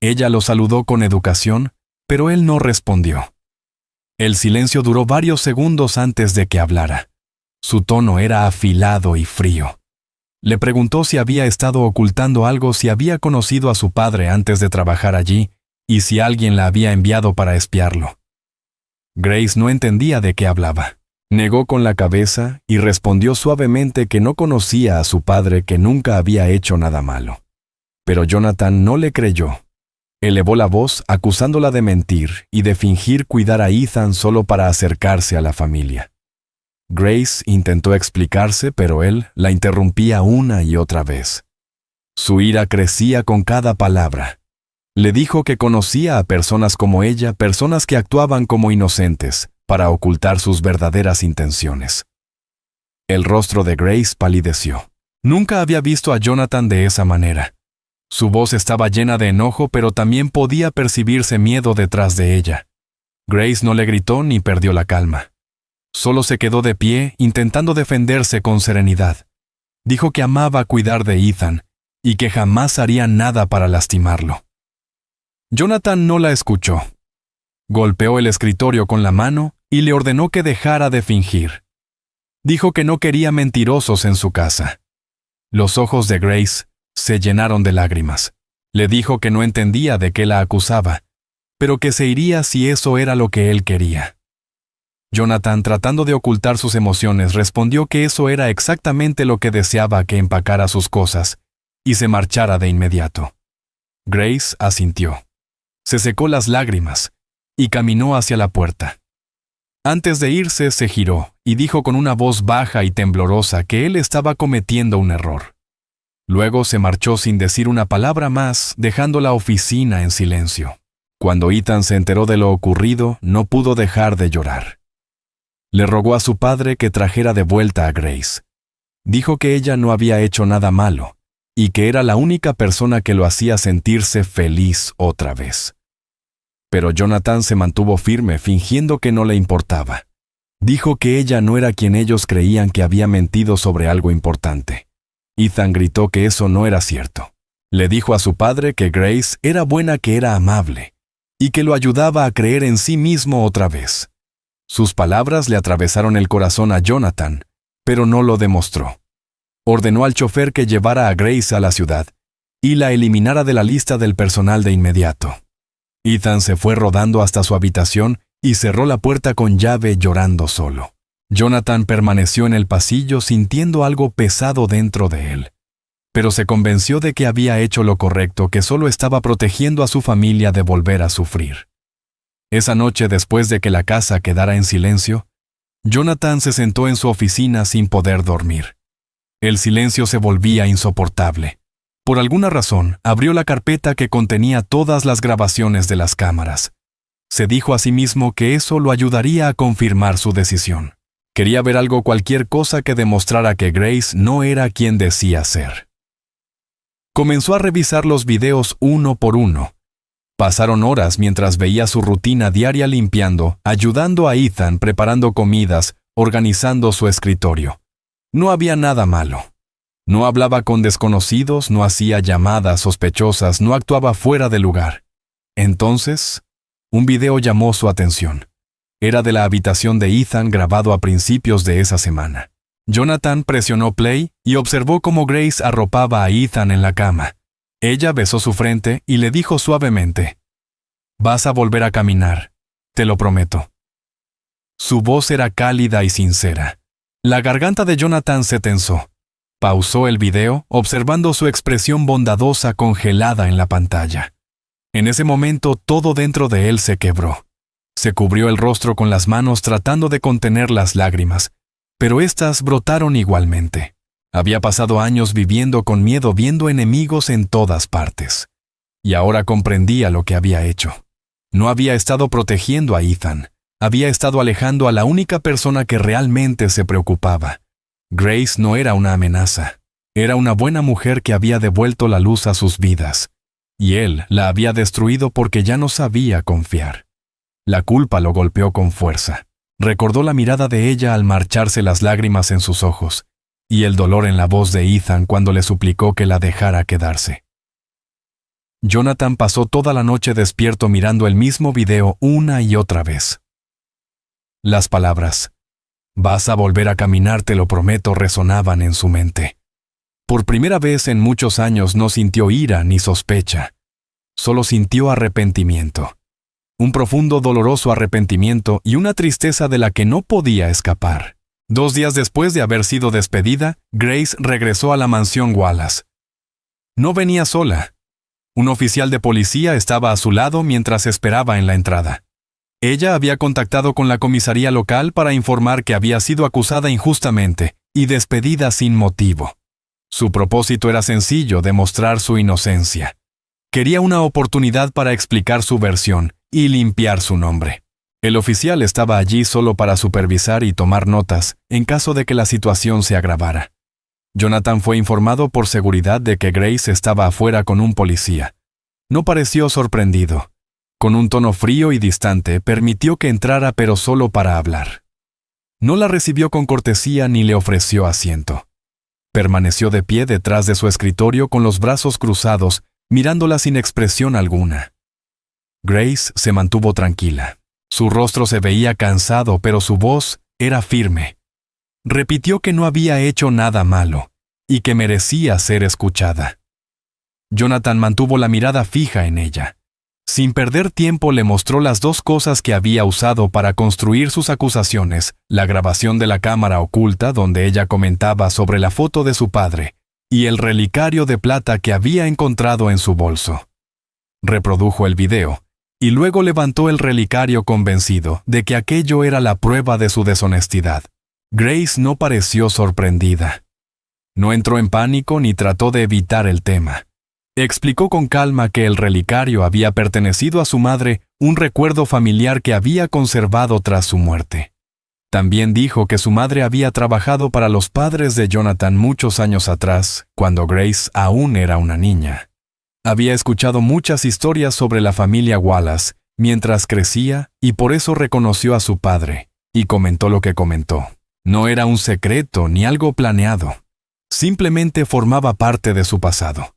Ella lo saludó con educación, pero él no respondió. El silencio duró varios segundos antes de que hablara. Su tono era afilado y frío. Le preguntó si había estado ocultando algo, si había conocido a su padre antes de trabajar allí y si alguien la había enviado para espiarlo. Grace no entendía de qué hablaba. Negó con la cabeza y respondió suavemente que no conocía a su padre, que nunca había hecho nada malo. Pero Jonathan no le creyó. Elevó la voz acusándola de mentir y de fingir cuidar a Ethan solo para acercarse a la familia. Grace intentó explicarse, pero él la interrumpía una y otra vez. Su ira crecía con cada palabra. Le dijo que conocía a personas como ella, personas que actuaban como inocentes, para ocultar sus verdaderas intenciones. El rostro de Grace palideció. Nunca había visto a Jonathan de esa manera. Su voz estaba llena de enojo, pero también podía percibirse miedo detrás de ella. Grace no le gritó ni perdió la calma. Solo se quedó de pie, intentando defenderse con serenidad. Dijo que amaba cuidar de Ethan y que jamás haría nada para lastimarlo. Jonathan no la escuchó. Golpeó el escritorio con la mano y le ordenó que dejara de fingir. Dijo que no quería mentirosos en su casa. Los ojos de Grace se llenaron de lágrimas. Le dijo que no entendía de qué la acusaba, pero que se iría si eso era lo que él quería. Jonathan, tratando de ocultar sus emociones, respondió que eso era exactamente lo que deseaba, que empacara sus cosas y se marchara de inmediato. Grace asintió. Se secó las lágrimas y caminó hacia la puerta. Antes de irse, se giró y dijo con una voz baja y temblorosa que él estaba cometiendo un error. Luego se marchó sin decir una palabra más, dejando la oficina en silencio. Cuando Ethan se enteró de lo ocurrido, no pudo dejar de llorar. Le rogó a su padre que trajera de vuelta a Grace. Dijo que ella no había hecho nada malo y que era la única persona que lo hacía sentirse feliz otra vez. Pero Jonathan se mantuvo firme, fingiendo que no le importaba. Dijo que ella no era quien ellos creían, que había mentido sobre algo importante. Ethan gritó que eso no era cierto. Le dijo a su padre que Grace era buena, que era amable y que lo ayudaba a creer en sí mismo otra vez. Sus palabras le atravesaron el corazón a Jonathan, pero no lo demostró. Ordenó al chofer que llevara a Grace a la ciudad y la eliminara de la lista del personal de inmediato. Ethan se fue rodando hasta su habitación y cerró la puerta con llave, llorando solo. Jonathan permaneció en el pasillo sintiendo algo pesado dentro de él, pero se convenció de que había hecho lo correcto, que solo estaba protegiendo a su familia de volver a sufrir. Esa noche, después de que la casa quedara en silencio, Jonathan se sentó en su oficina sin poder dormir. El silencio se volvía insoportable. Por alguna razón, abrió la carpeta que contenía todas las grabaciones de las cámaras. Se dijo a sí mismo que eso lo ayudaría a confirmar su decisión. Quería ver algo, cualquier cosa que demostrara que Grace no era quien decía ser. Comenzó a revisar los videos uno por uno. Pasaron horas mientras veía su rutina diaria, limpiando, ayudando a Ethan, preparando comidas, organizando su escritorio. No había nada malo. No hablaba con desconocidos, no hacía llamadas sospechosas, no actuaba fuera de lugar. Entonces, un video llamó su atención. Era de la habitación de Ethan, grabado a principios de esa semana. Jonathan presionó play y observó cómo Grace arropaba a Ethan en la cama. Ella besó su frente y le dijo suavemente: «Vas a volver a caminar, te lo prometo». Su voz era cálida y sincera. La garganta de Jonathan se tensó. Pausó el video, observando su expresión bondadosa congelada en la pantalla. En ese momento, todo dentro de él se quebró. Se cubrió el rostro con las manos tratando de contener las lágrimas, pero éstas brotaron igualmente. Había pasado años viviendo con miedo, viendo enemigos en todas partes. Y ahora comprendía lo que había hecho. No había estado protegiendo a Ethan. Había estado alejando a la única persona que realmente se preocupaba. Grace no era una amenaza. Era una buena mujer que había devuelto la luz a sus vidas. y él la había destruido porque ya no sabía confiar. La culpa lo golpeó con fuerza. Recordó la mirada de ella al marcharse las lágrimas en sus ojos, y el dolor en la voz de Ethan cuando le suplicó que la dejara quedarse. Jonathan pasó toda la noche despierto mirando el mismo video una y otra vez. Las palabras, «Vas a volver a caminar, te lo prometo», resonaban en su mente. Por primera vez en muchos años no sintió ira ni sospecha. Solo sintió arrepentimiento. Un profundo, doloroso arrepentimiento y una tristeza de la que no podía escapar. 2 días después de haber sido despedida, Grace regresó a la mansión Wallace. No venía sola. Un oficial de policía estaba a su lado mientras esperaba en la entrada. Ella había contactado con la comisaría local para informar que había sido acusada injustamente y despedida sin motivo. Su propósito era sencillo: demostrar su inocencia. Quería una oportunidad para explicar su versión y limpiar su nombre. El oficial estaba allí solo para supervisar y tomar notas en caso de que la situación se agravara. Jonathan fue informado por seguridad de que Grace estaba afuera con un policía. No pareció sorprendido. Con un tono frío y distante, permitió que entrara, pero solo para hablar. No la recibió con cortesía ni le ofreció asiento. Permaneció de pie detrás de su escritorio con los brazos cruzados, mirándola sin expresión alguna. Grace se mantuvo tranquila. Su rostro se veía cansado, pero su voz era firme. Repitió que no había hecho nada malo y que merecía ser escuchada. Jonathan mantuvo la mirada fija en ella. Sin perder tiempo le mostró las 2 cosas que había usado para construir sus acusaciones: la grabación de la cámara oculta donde ella comentaba sobre la foto de su padre y el relicario de plata que había encontrado en su bolso. Reprodujo el video y luego levantó el relicario convencido de que aquello era la prueba de su deshonestidad. Grace no pareció sorprendida. No entró en pánico ni trató de evitar el tema. Explicó con calma que el relicario había pertenecido a su madre, un recuerdo familiar que había conservado tras su muerte. También dijo que su madre había trabajado para los padres de Jonathan muchos años atrás, cuando Grace aún era una niña. Había escuchado muchas historias sobre la familia Wallace mientras crecía y por eso reconoció a su padre, y comentó lo que comentó. No era un secreto ni algo planeado. Simplemente formaba parte de su pasado.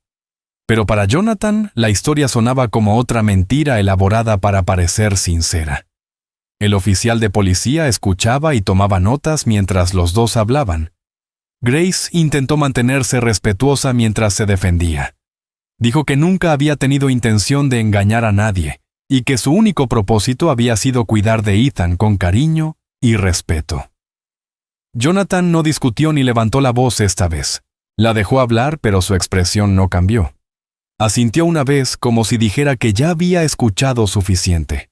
Pero para Jonathan, la historia sonaba como otra mentira elaborada para parecer sincera. El oficial de policía escuchaba y tomaba notas mientras los dos hablaban. Grace intentó mantenerse respetuosa mientras se defendía. Dijo que nunca había tenido intención de engañar a nadie y que su único propósito había sido cuidar de Ethan con cariño y respeto. Jonathan no discutió ni levantó la voz esta vez. La dejó hablar, pero su expresión no cambió. Asintió una vez como si dijera que ya había escuchado suficiente.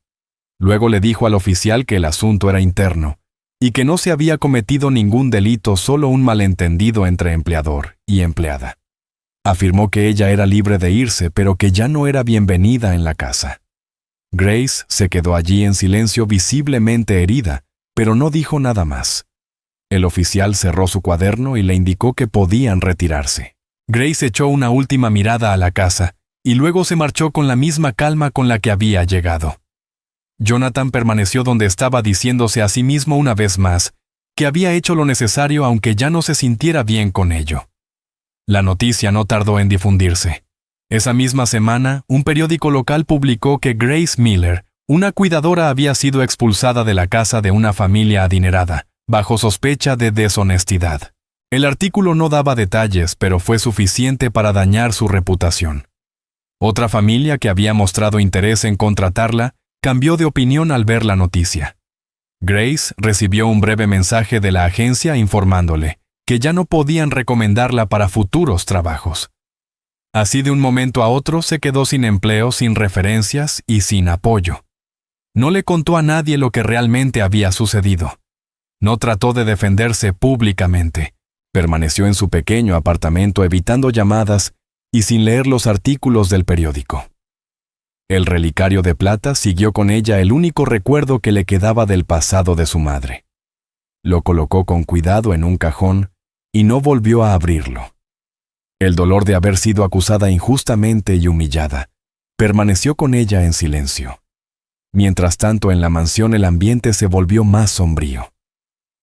Luego le dijo al oficial que el asunto era interno y que no se había cometido ningún delito, solo un malentendido entre empleador y empleada. Afirmó que ella era libre de irse, pero que ya no era bienvenida en la casa. Grace se quedó allí en silencio, visiblemente herida, pero no dijo nada más. El oficial cerró su cuaderno y le indicó que podían retirarse. Grace echó una última mirada a la casa y luego se marchó con la misma calma con la que había llegado. Jonathan permaneció donde estaba, diciéndose a sí mismo una vez más que había hecho lo necesario aunque ya no se sintiera bien con ello. La noticia no tardó en difundirse. Esa misma semana, un periódico local publicó que Grace Miller, una cuidadora, había sido expulsada de la casa de una familia adinerada, bajo sospecha de deshonestidad. El artículo no daba detalles, pero fue suficiente para dañar su reputación. Otra familia que había mostrado interés en contratarla cambió de opinión al ver la noticia. Grace recibió un breve mensaje de la agencia informándole que ya no podían recomendarla para futuros trabajos. Así, de un momento a otro, se quedó sin empleo, sin referencias y sin apoyo. No le contó a nadie lo que realmente había sucedido. No trató de defenderse públicamente. Permaneció en su pequeño apartamento evitando llamadas y sin leer los artículos del periódico. El relicario de plata siguió con ella, el único recuerdo que le quedaba del pasado de su madre. Lo colocó con cuidado en un cajón y no volvió a abrirlo. El dolor de haber sido acusada injustamente y humillada Permaneció con ella en silencio. Mientras tanto, en la mansión el ambiente se volvió más sombrío.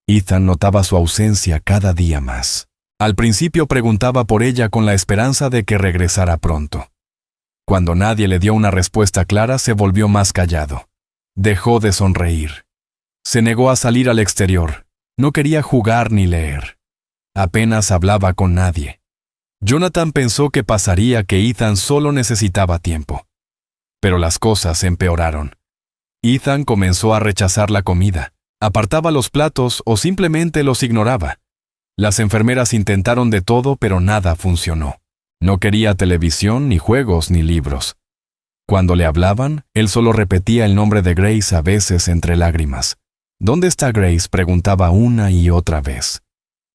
Ethan notaba su ausencia cada día más. Al principio preguntaba por ella con la esperanza de que regresara pronto. Cuando nadie le dio una respuesta clara, se volvió más callado. Dejó de sonreír. Se negó a salir al exterior. No quería jugar ni leer. Apenas hablaba con nadie. Jonathan pensó que pasaría, que Ethan solo necesitaba tiempo. Pero las cosas empeoraron. Ethan comenzó a rechazar la comida, apartaba los platos o simplemente los ignoraba. Las enfermeras intentaron de todo, pero nada funcionó. No quería televisión, ni juegos, ni libros. Cuando le hablaban, él solo repetía el nombre de Grace, a veces entre lágrimas. ¿Dónde está Grace?, preguntaba una y otra vez.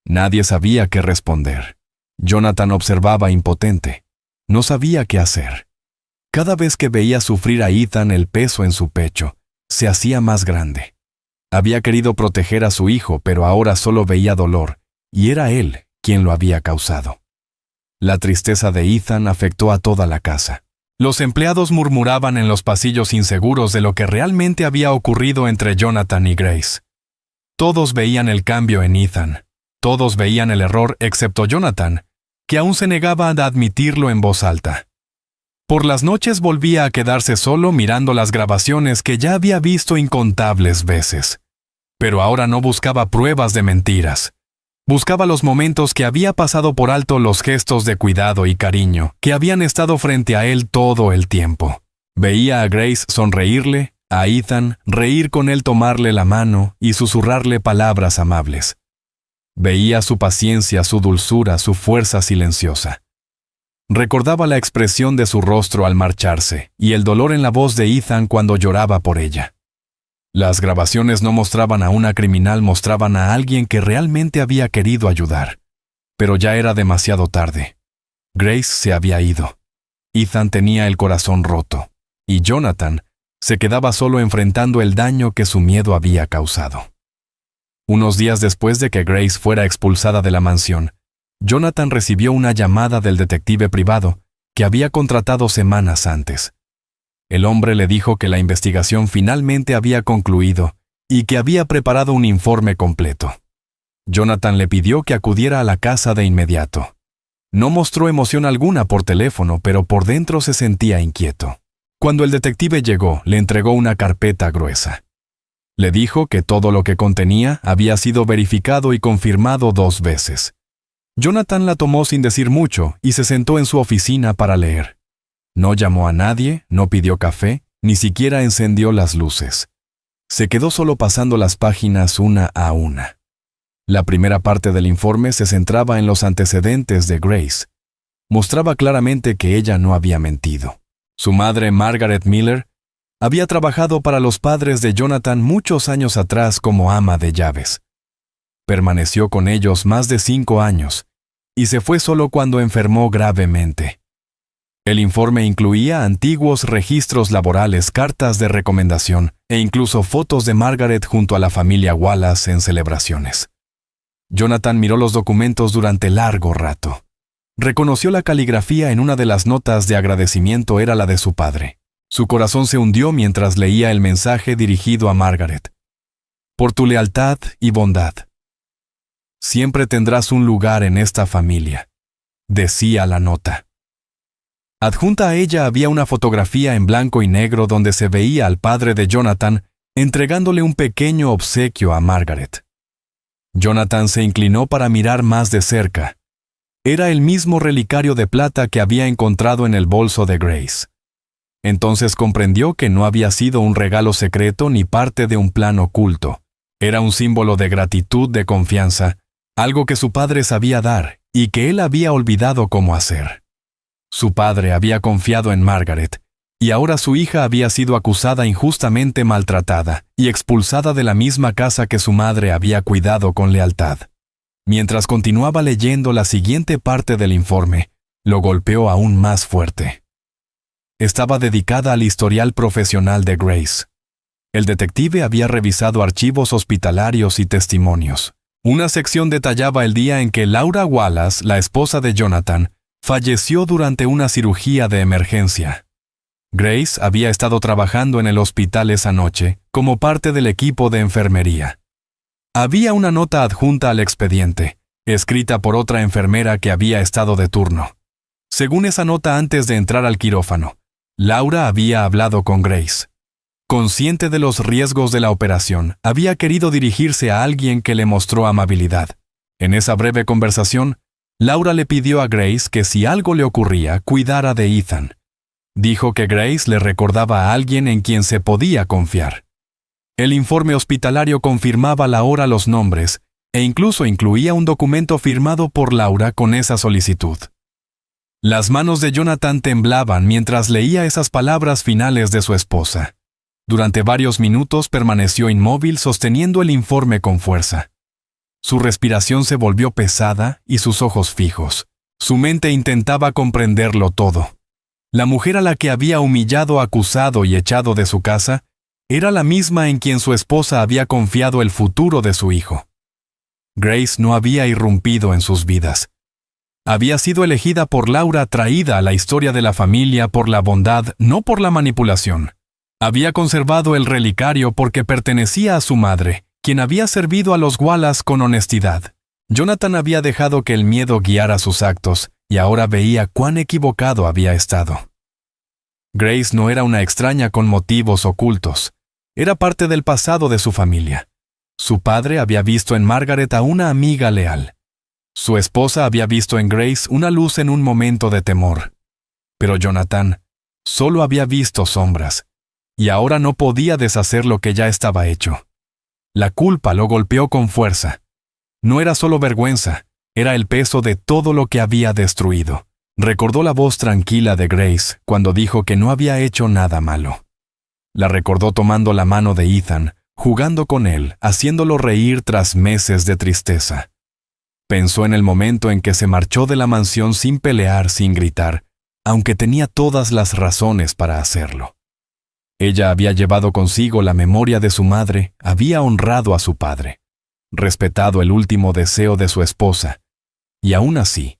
Nadie sabía qué responder. Jonathan observaba impotente. No sabía qué hacer. Cada vez que veía sufrir a Ethan, el peso en su pecho se hacía más grande. Había querido proteger a su hijo, pero ahora solo veía dolor, y era él quien lo había causado. La tristeza de Ethan afectó a toda la casa. Los empleados murmuraban en los pasillos inseguros de lo que realmente había ocurrido entre Jonathan y Grace. Todos veían el cambio en Ethan. Todos veían el error excepto Jonathan, que aún se negaba a admitirlo en voz alta. Por las noches volvía a quedarse solo mirando las grabaciones que ya había visto incontables veces. Pero ahora no buscaba pruebas de mentiras. Buscaba los momentos que había pasado por alto, los gestos de cuidado y cariño que habían estado frente a él todo el tiempo. Veía a Grace sonreírle, a Ethan reír con él, tomarle la mano y susurrarle palabras amables. Veía su paciencia, su dulzura, su fuerza silenciosa. Recordaba la expresión de su rostro al marcharse y el dolor en la voz de Ethan cuando lloraba por ella. Las grabaciones no mostraban a una criminal, mostraban a alguien que realmente había querido ayudar. Pero ya era demasiado tarde. Grace se había ido. Ethan tenía el corazón roto, y Jonathan se quedaba solo enfrentando el daño que su miedo había causado. Unos días después de que Grace fuera expulsada de la mansión, Jonathan recibió una llamada del detective privado que había contratado semanas antes. El hombre le dijo que la investigación finalmente había concluido y que había preparado un informe completo. Jonathan le pidió que acudiera a la casa de inmediato. No mostró emoción alguna por teléfono, pero por dentro se sentía inquieto. Cuando el detective llegó, le entregó una carpeta gruesa. Le dijo que todo lo que contenía había sido verificado y confirmado 2 veces. Jonathan la tomó sin decir mucho y se sentó en su oficina para leer. No llamó a nadie, no pidió café, ni siquiera encendió las luces. Se quedó solo pasando las páginas una a una. La primera parte del informe se centraba en los antecedentes de Grace. Mostraba claramente que ella no había mentido. Su madre, Margaret Miller, había trabajado para los padres de Jonathan muchos años atrás como ama de llaves. Permaneció con ellos más de 5 años y se fue solo cuando enfermó gravemente. El informe incluía antiguos registros laborales, cartas de recomendación e incluso fotos de Margaret junto a la familia Wallace en celebraciones. Jonathan miró los documentos durante largo rato. Reconoció la caligrafía en una de las notas de agradecimiento, era la de su padre. Su corazón se hundió mientras leía el mensaje dirigido a Margaret. Por tu lealtad y bondad. Siempre tendrás un lugar en esta familia, decía la nota. Adjunta a ella había una fotografía en blanco y negro donde se veía al padre de Jonathan entregándole un pequeño obsequio a Margaret. Jonathan se inclinó para mirar más de cerca. Era el mismo relicario de plata que había encontrado en el bolso de Grace. Entonces comprendió que no había sido un regalo secreto ni parte de un plan oculto. Era un símbolo de gratitud, de confianza, algo que su padre sabía dar y que él había olvidado cómo hacer. Su padre había confiado en Margaret, y ahora su hija había sido acusada injustamente, maltratada y expulsada de la misma casa que su madre había cuidado con lealtad. Mientras continuaba leyendo la siguiente parte del informe, lo golpeó aún más fuerte. Estaba dedicada al historial profesional de Grace. El detective había revisado archivos hospitalarios y testimonios. Una sección detallaba el día en que Laura Wallace, la esposa de Jonathan, falleció durante una cirugía de emergencia. Grace había estado trabajando en el hospital esa noche como parte del equipo de enfermería. Había una nota adjunta al expediente, escrita por otra enfermera que había estado de turno. Según esa nota, antes de entrar al quirófano, Laura había hablado con Grace. Consciente de los riesgos de la operación, había querido dirigirse a alguien que le mostró amabilidad. En esa breve conversación, Laura le pidió a Grace que si algo le ocurría, cuidara de Ethan. Dijo que Grace le recordaba a alguien en quien se podía confiar. El informe hospitalario confirmaba la hora, los nombres, e incluso incluía un documento firmado por Laura con esa solicitud. Las manos de Jonathan temblaban mientras leía esas palabras finales de su esposa. Durante varios minutos permaneció inmóvil sosteniendo el informe con fuerza. Su respiración se volvió pesada y sus ojos fijos. Su mente intentaba comprenderlo todo. La mujer a la que había humillado, acusado y echado de su casa era la misma en quien su esposa había confiado el futuro de su hijo. Grace no había irrumpido en sus vidas. Había sido elegida por Laura, traída a la historia de la familia por la bondad, no por la manipulación. Había conservado el relicario porque pertenecía a su madre, quien había servido a los Wallace con honestidad. Jonathan había dejado que el miedo guiara sus actos, y ahora veía cuán equivocado había estado. Grace no era una extraña con motivos ocultos. Era parte del pasado de su familia. Su padre había visto en Margaret a una amiga leal. Su esposa había visto en Grace una luz en un momento de temor. Pero Jonathan solo había visto sombras, y ahora no podía deshacer lo que ya estaba hecho. La culpa lo golpeó con fuerza. No era solo vergüenza, era el peso de todo lo que había destruido. Recordó la voz tranquila de Grace cuando dijo que no había hecho nada malo. La recordó tomando la mano de Ethan, jugando con él, haciéndolo reír tras meses de tristeza. Pensó en el momento en que se marchó de la mansión sin pelear, sin gritar, aunque tenía todas las razones para hacerlo. Ella había llevado consigo la memoria de su madre, había honrado a su padre, respetado el último deseo de su esposa, y aún así,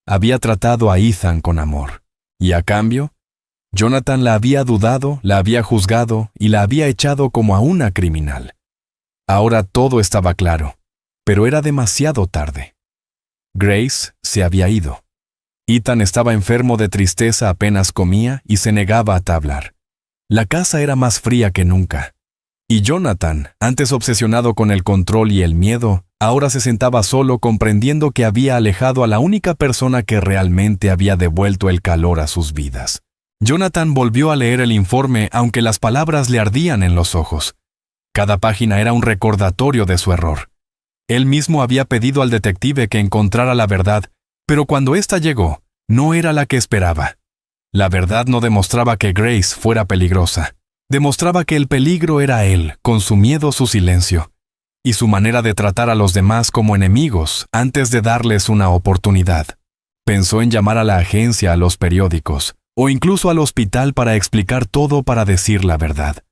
había tratado a Ethan con amor. Y a cambio, Jonathan la había dudado, la había juzgado y la había echado como a una criminal. Ahora todo estaba claro, pero era demasiado tarde. Grace se había ido. Ethan estaba enfermo de tristeza, apenas comía y se negaba a hablar. La casa era más fría que nunca. Y Jonathan, antes obsesionado con el control y el miedo, ahora se sentaba solo comprendiendo que había alejado a la única persona que realmente había devuelto el calor a sus vidas. Jonathan volvió a leer el informe aunque las palabras le ardían en los ojos. Cada página era un recordatorio de su error. Él mismo había pedido al detective que encontrara la verdad, pero cuando ésta llegó, no era la que esperaba. La verdad no demostraba que Grace fuera peligrosa. Demostraba que el peligro era él, con su miedo, su silencio, y su manera de tratar a los demás como enemigos antes de darles una oportunidad. Pensó en llamar a la agencia, a los periódicos, o incluso al hospital para explicar todo, para decir la verdad.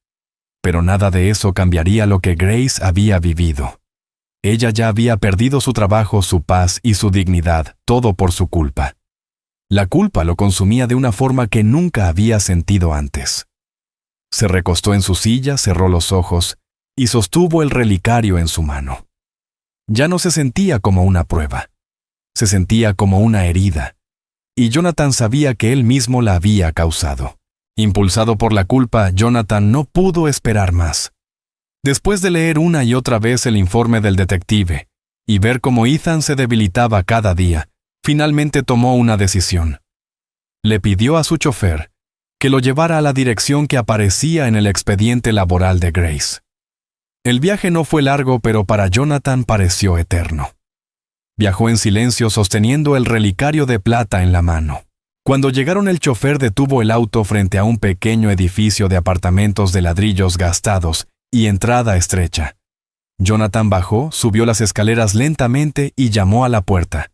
Pero nada de eso cambiaría lo que Grace había vivido. Ella ya había perdido su trabajo, su paz y su dignidad, todo por su culpa. La culpa lo consumía de una forma que nunca había sentido antes. Se recostó en su silla, cerró los ojos y sostuvo el relicario en su mano. Ya no se sentía como una prueba. Se sentía como una herida. Y Jonathan sabía que él mismo la había causado. Impulsado por la culpa, Jonathan no pudo esperar más. Después de leer una y otra vez el informe del detective y ver cómo Ethan se debilitaba cada día, finalmente tomó una decisión. Le pidió a su chofer que lo llevara a la dirección que aparecía en el expediente laboral de Grace. El viaje no fue largo, pero para Jonathan pareció eterno. Viajó en silencio sosteniendo el relicario de plata en la mano. Cuando llegaron, el chofer detuvo el auto frente a un pequeño edificio de apartamentos de ladrillos gastados y entrada estrecha. Jonathan bajó, subió las escaleras lentamente y llamó a la puerta.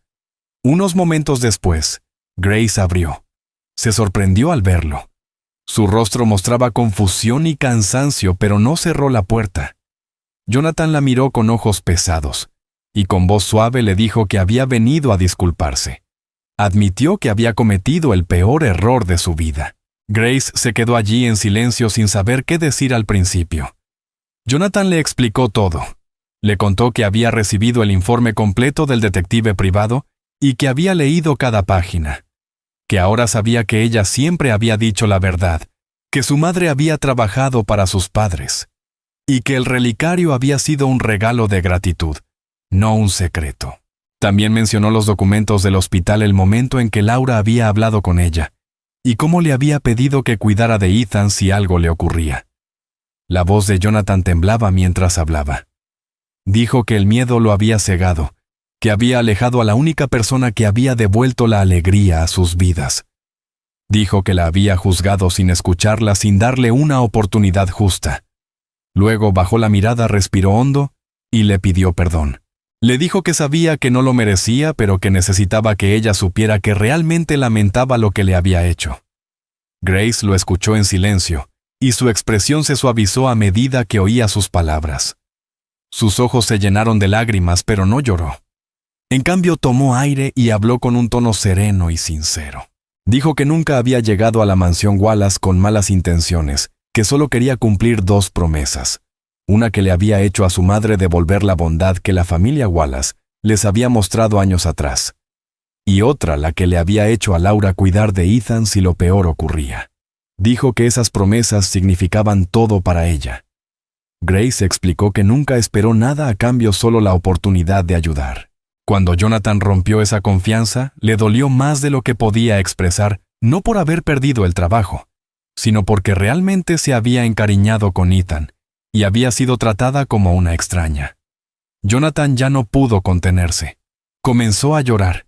Unos momentos después, Grace abrió. Se sorprendió al verlo. Su rostro mostraba confusión y cansancio, pero no cerró la puerta. Jonathan la miró con ojos pesados, y con voz suave le dijo que había venido a disculparse. Admitió que había cometido el peor error de su vida. Grace se quedó allí en silencio sin saber qué decir al principio. Jonathan le explicó todo. Le contó que había recibido el informe completo del detective privado y que había leído cada página. Que ahora sabía que ella siempre había dicho la verdad, que su madre había trabajado para sus padres, y que el relicario había sido un regalo de gratitud, no un secreto. También mencionó los documentos del hospital el momento en que Laura había hablado con ella, y cómo le había pedido que cuidara de Ethan si algo le ocurría. La voz de Jonathan temblaba mientras hablaba. Dijo que el miedo lo había cegado, que había alejado a la única persona que había devuelto la alegría a sus vidas. Dijo que la había juzgado sin escucharla, sin darle una oportunidad justa. Luego bajó la mirada, respiró hondo y le pidió perdón. Le dijo que sabía que no lo merecía, pero que necesitaba que ella supiera que realmente lamentaba lo que le había hecho. Grace lo escuchó en silencio, y su expresión se suavizó a medida que oía sus palabras. Sus ojos se llenaron de lágrimas, pero no lloró. En cambio, tomó aire y habló con un tono sereno y sincero. Dijo que nunca había llegado a la mansión Wallace con malas intenciones, que solo quería cumplir 2 promesas. Una que le había hecho a su madre devolver la bondad que la familia Wallace les había mostrado años atrás. Y otra la que le había hecho a Laura cuidar de Ethan si lo peor ocurría. Dijo que esas promesas significaban todo para ella. Grace explicó que nunca esperó nada a cambio, solo la oportunidad de ayudar. Cuando Jonathan rompió esa confianza, le dolió más de lo que podía expresar, no por haber perdido el trabajo, sino porque realmente se había encariñado con Ethan y había sido tratada como una extraña. Jonathan ya no pudo contenerse. Comenzó a llorar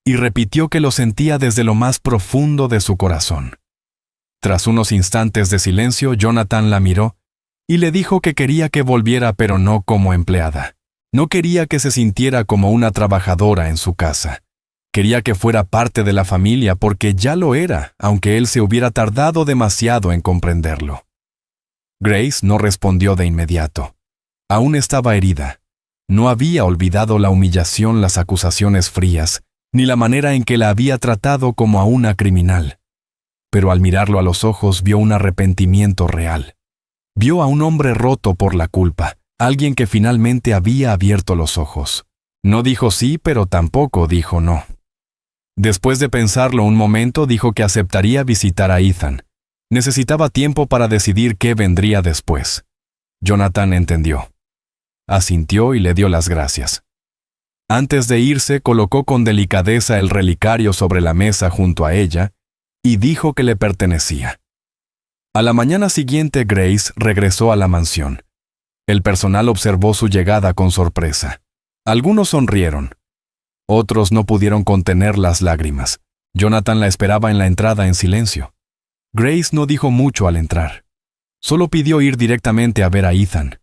y repitió que lo sentía desde lo más profundo de su corazón. Tras unos instantes de silencio, Jonathan la miró y le dijo que quería que volviera, pero no como empleada. No quería que se sintiera como una trabajadora en su casa. Quería que fuera parte de la familia porque ya lo era, aunque él se hubiera tardado demasiado en comprenderlo. Grace no respondió de inmediato. Aún estaba herida. No había olvidado la humillación, las acusaciones frías, ni la manera en que la había tratado como a una criminal. Pero al mirarlo a los ojos vio un arrepentimiento real. Vio a un hombre roto por la culpa, alguien que finalmente había abierto los ojos. No dijo sí, pero tampoco dijo no. Después de pensarlo un momento, dijo que aceptaría visitar a Ethan. Necesitaba tiempo para decidir qué vendría después. Jonathan entendió. Asintió y le dio las gracias. Antes de irse, colocó con delicadeza el relicario sobre la mesa junto a ella y dijo que le pertenecía. A la mañana siguiente, Grace regresó a la mansión. El personal observó su llegada con sorpresa. Algunos sonrieron. Otros no pudieron contener las lágrimas. Jonathan la esperaba en la entrada en silencio. Grace no dijo mucho al entrar. Solo pidió ir directamente a ver a Ethan.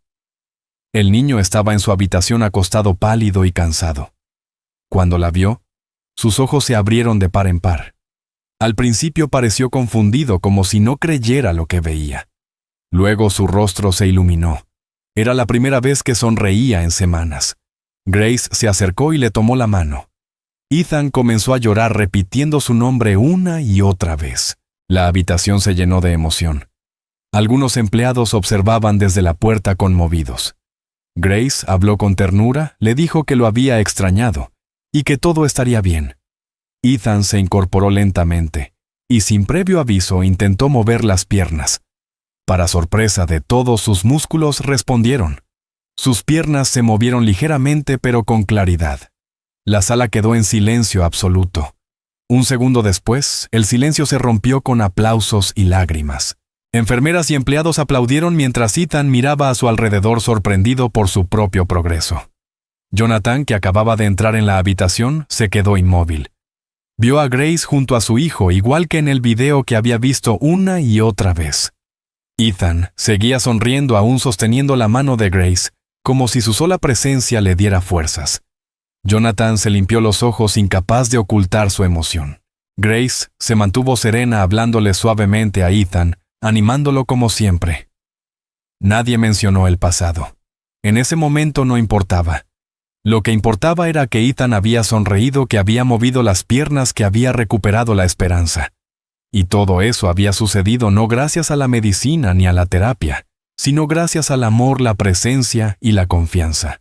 El niño estaba en su habitación acostado pálido y cansado. Cuando la vio, sus ojos se abrieron de par en par. Al principio pareció confundido, como si no creyera lo que veía. Luego su rostro se iluminó. Era la primera vez que sonreía en semanas. Grace se acercó y le tomó la mano. Ethan comenzó a llorar repitiendo su nombre una y otra vez. La habitación se llenó de emoción. Algunos empleados observaban desde la puerta conmovidos. Grace habló con ternura, le dijo que lo había extrañado y que todo estaría bien. Ethan se incorporó lentamente y sin previo aviso intentó mover las piernas. Para sorpresa de todos, sus músculos respondieron. Sus piernas se movieron ligeramente pero con claridad. La sala quedó en silencio absoluto. Un segundo después, el silencio se rompió con aplausos y lágrimas. Enfermeras y empleados aplaudieron mientras Ethan miraba a su alrededor sorprendido por su propio progreso. Jonathan, que acababa de entrar en la habitación, se quedó inmóvil. Vio a Grace junto a su hijo, igual que en el video que había visto una y otra vez. Ethan seguía sonriendo, aún sosteniendo la mano de Grace, como si su sola presencia le diera fuerzas. Jonathan se limpió los ojos, incapaz de ocultar su emoción. Grace se mantuvo serena, hablándole suavemente a Ethan, animándolo como siempre. Nadie mencionó el pasado. En ese momento no importaba. Lo que importaba era que Ethan había sonreído, que había movido las piernas, que había recuperado la esperanza. Y todo eso había sucedido no gracias a la medicina ni a la terapia, sino gracias al amor, la presencia y la confianza.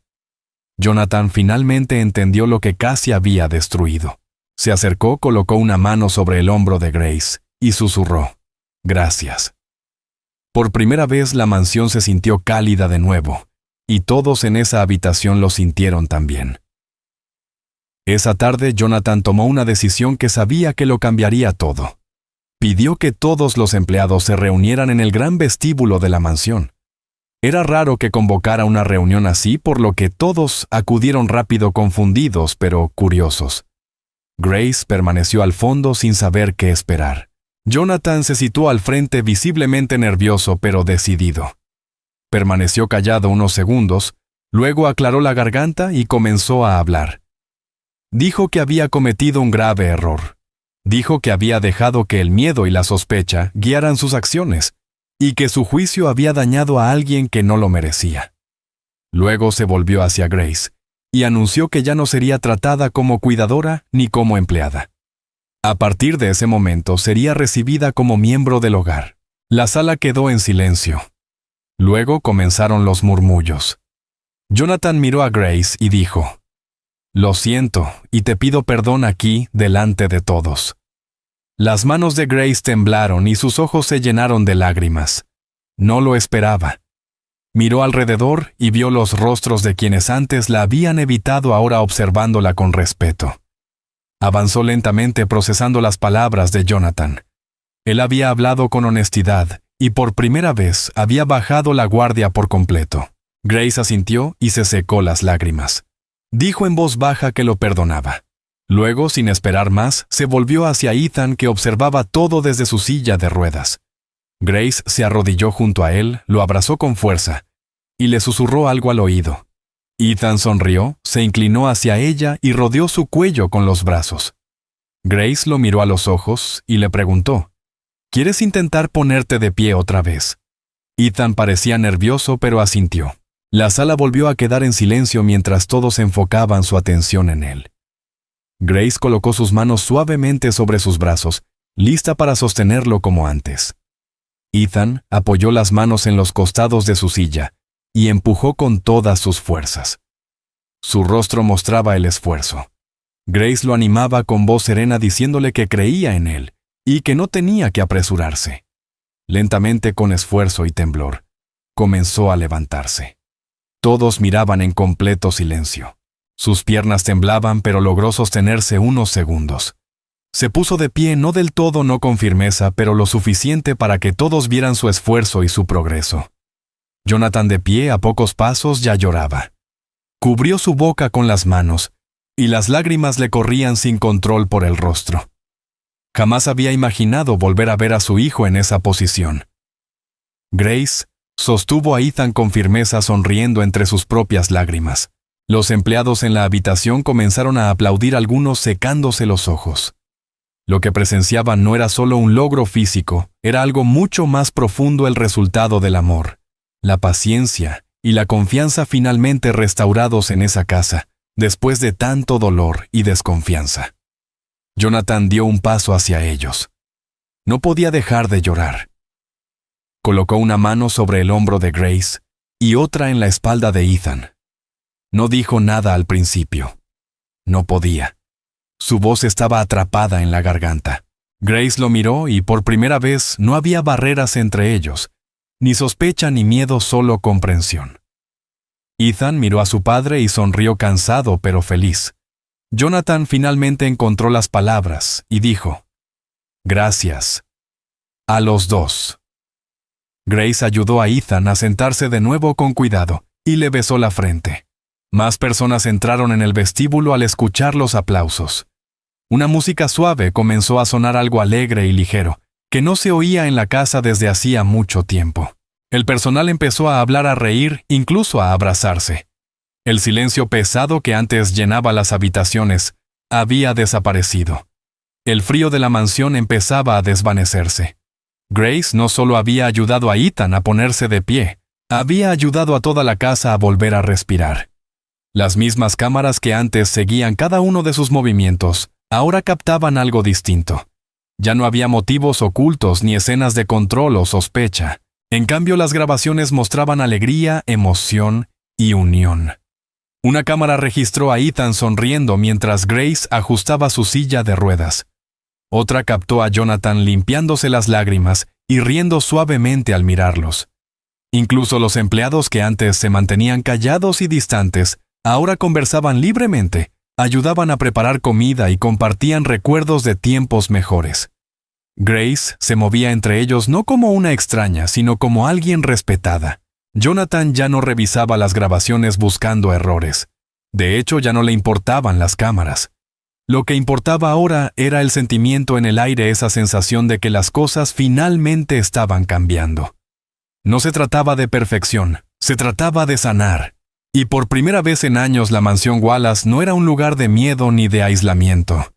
Jonathan finalmente entendió lo que casi había destruido. Se acercó, colocó una mano sobre el hombro de Grace y susurró: «Gracias». Por primera vez la mansión se sintió cálida de nuevo, y todos en esa habitación lo sintieron también. Esa tarde Jonathan tomó una decisión que sabía que lo cambiaría todo. Pidió que todos los empleados se reunieran en el gran vestíbulo de la mansión. Era raro que convocara una reunión así, por lo que todos acudieron rápido, confundidos pero curiosos. Grace permaneció al fondo sin saber qué esperar. Jonathan se situó al frente, visiblemente nervioso pero decidido. Permaneció callado unos segundos, luego aclaró la garganta y comenzó a hablar. Dijo que había cometido un grave error. Dijo que había dejado que el miedo y la sospecha guiaran sus acciones, y que su juicio había dañado a alguien que no lo merecía. Luego se volvió hacia Grace y anunció que ya no sería tratada como cuidadora ni como empleada. A partir de ese momento sería recibida como miembro del hogar. La sala quedó en silencio. Luego comenzaron los murmullos. Jonathan miró a Grace y dijo: «Lo siento, y te pido perdón aquí, delante de todos». Las manos de Grace temblaron y sus ojos se llenaron de lágrimas. No lo esperaba. Miró alrededor y vio los rostros de quienes antes la habían evitado, ahora observándola con respeto. Avanzó lentamente, procesando las palabras de Jonathan. Él había hablado con honestidad y por primera vez había bajado la guardia por completo. Grace asintió y se secó las lágrimas. Dijo en voz baja que lo perdonaba. Luego, sin esperar más, se volvió hacia Ethan, que observaba todo desde su silla de ruedas. Grace se arrodilló junto a él, lo abrazó con fuerza y le susurró algo al oído. Ethan sonrió, se inclinó hacia ella y rodeó su cuello con los brazos. Grace lo miró a los ojos y le preguntó: «¿Quieres intentar ponerte de pie otra vez?». Ethan parecía nervioso, pero asintió. La sala volvió a quedar en silencio mientras todos enfocaban su atención en él. Grace colocó sus manos suavemente sobre sus brazos, lista para sostenerlo como antes. Ethan apoyó las manos en los costados de su silla y empujó con todas sus fuerzas. Su rostro mostraba el esfuerzo. Grace lo animaba con voz serena, diciéndole que creía en él y que no tenía que apresurarse. Lentamente, con esfuerzo y temblor, comenzó a levantarse. Todos miraban en completo silencio. Sus piernas temblaban, pero logró sostenerse unos segundos. Se puso de pie, no del todo, no con firmeza, pero lo suficiente para que todos vieran su esfuerzo y su progreso. Jonathan, de pie a pocos pasos, ya lloraba. Cubrió su boca con las manos, y las lágrimas le corrían sin control por el rostro. Jamás había imaginado volver a ver a su hijo en esa posición. Grace sostuvo a Ethan con firmeza, sonriendo entre sus propias lágrimas. Los empleados en la habitación comenzaron a aplaudir, algunos secándose los ojos. Lo que presenciaban no era solo un logro físico, era algo mucho más profundo, el resultado del amor, la paciencia y la confianza finalmente restaurados en esa casa, después de tanto dolor y desconfianza. Jonathan dio un paso hacia ellos. No podía dejar de llorar. Colocó una mano sobre el hombro de Grace y otra en la espalda de Ethan. No dijo nada al principio. No podía. Su voz estaba atrapada en la garganta. Grace lo miró y por primera vez no había barreras entre ellos, ni sospecha ni miedo, solo comprensión. Ethan miró a su padre y sonrió, cansado pero feliz. Jonathan finalmente encontró las palabras y dijo: «Gracias. A los dos». Grace ayudó a Ethan a sentarse de nuevo con cuidado y le besó la frente. Más personas entraron en el vestíbulo al escuchar los aplausos. Una música suave comenzó a sonar, algo alegre y ligero, que no se oía en la casa desde hacía mucho tiempo. El personal empezó a hablar, a reír, incluso a abrazarse. El silencio pesado que antes llenaba las habitaciones había desaparecido. El frío de la mansión empezaba a desvanecerse. Grace no solo había ayudado a Ethan a ponerse de pie, había ayudado a toda la casa a volver a respirar. Las mismas cámaras que antes seguían cada uno de sus movimientos, ahora captaban algo distinto. Ya no había motivos ocultos ni escenas de control o sospecha. En cambio, las grabaciones mostraban alegría, emoción y unión. Una cámara registró a Ethan sonriendo mientras Grace ajustaba su silla de ruedas. Otra captó a Jonathan limpiándose las lágrimas y riendo suavemente al mirarlos. Incluso los empleados que antes se mantenían callados y distantes, ahora conversaban libremente, ayudaban a preparar comida y compartían recuerdos de tiempos mejores. Grace se movía entre ellos no como una extraña, sino como alguien respetada. Jonathan ya no revisaba las grabaciones buscando errores. De hecho, ya no le importaban las cámaras. Lo que importaba ahora era el sentimiento en el aire, esa sensación de que las cosas finalmente estaban cambiando. No se trataba de perfección, se trataba de sanar. Y por primera vez en años la mansión Wallace no era un lugar de miedo ni de aislamiento.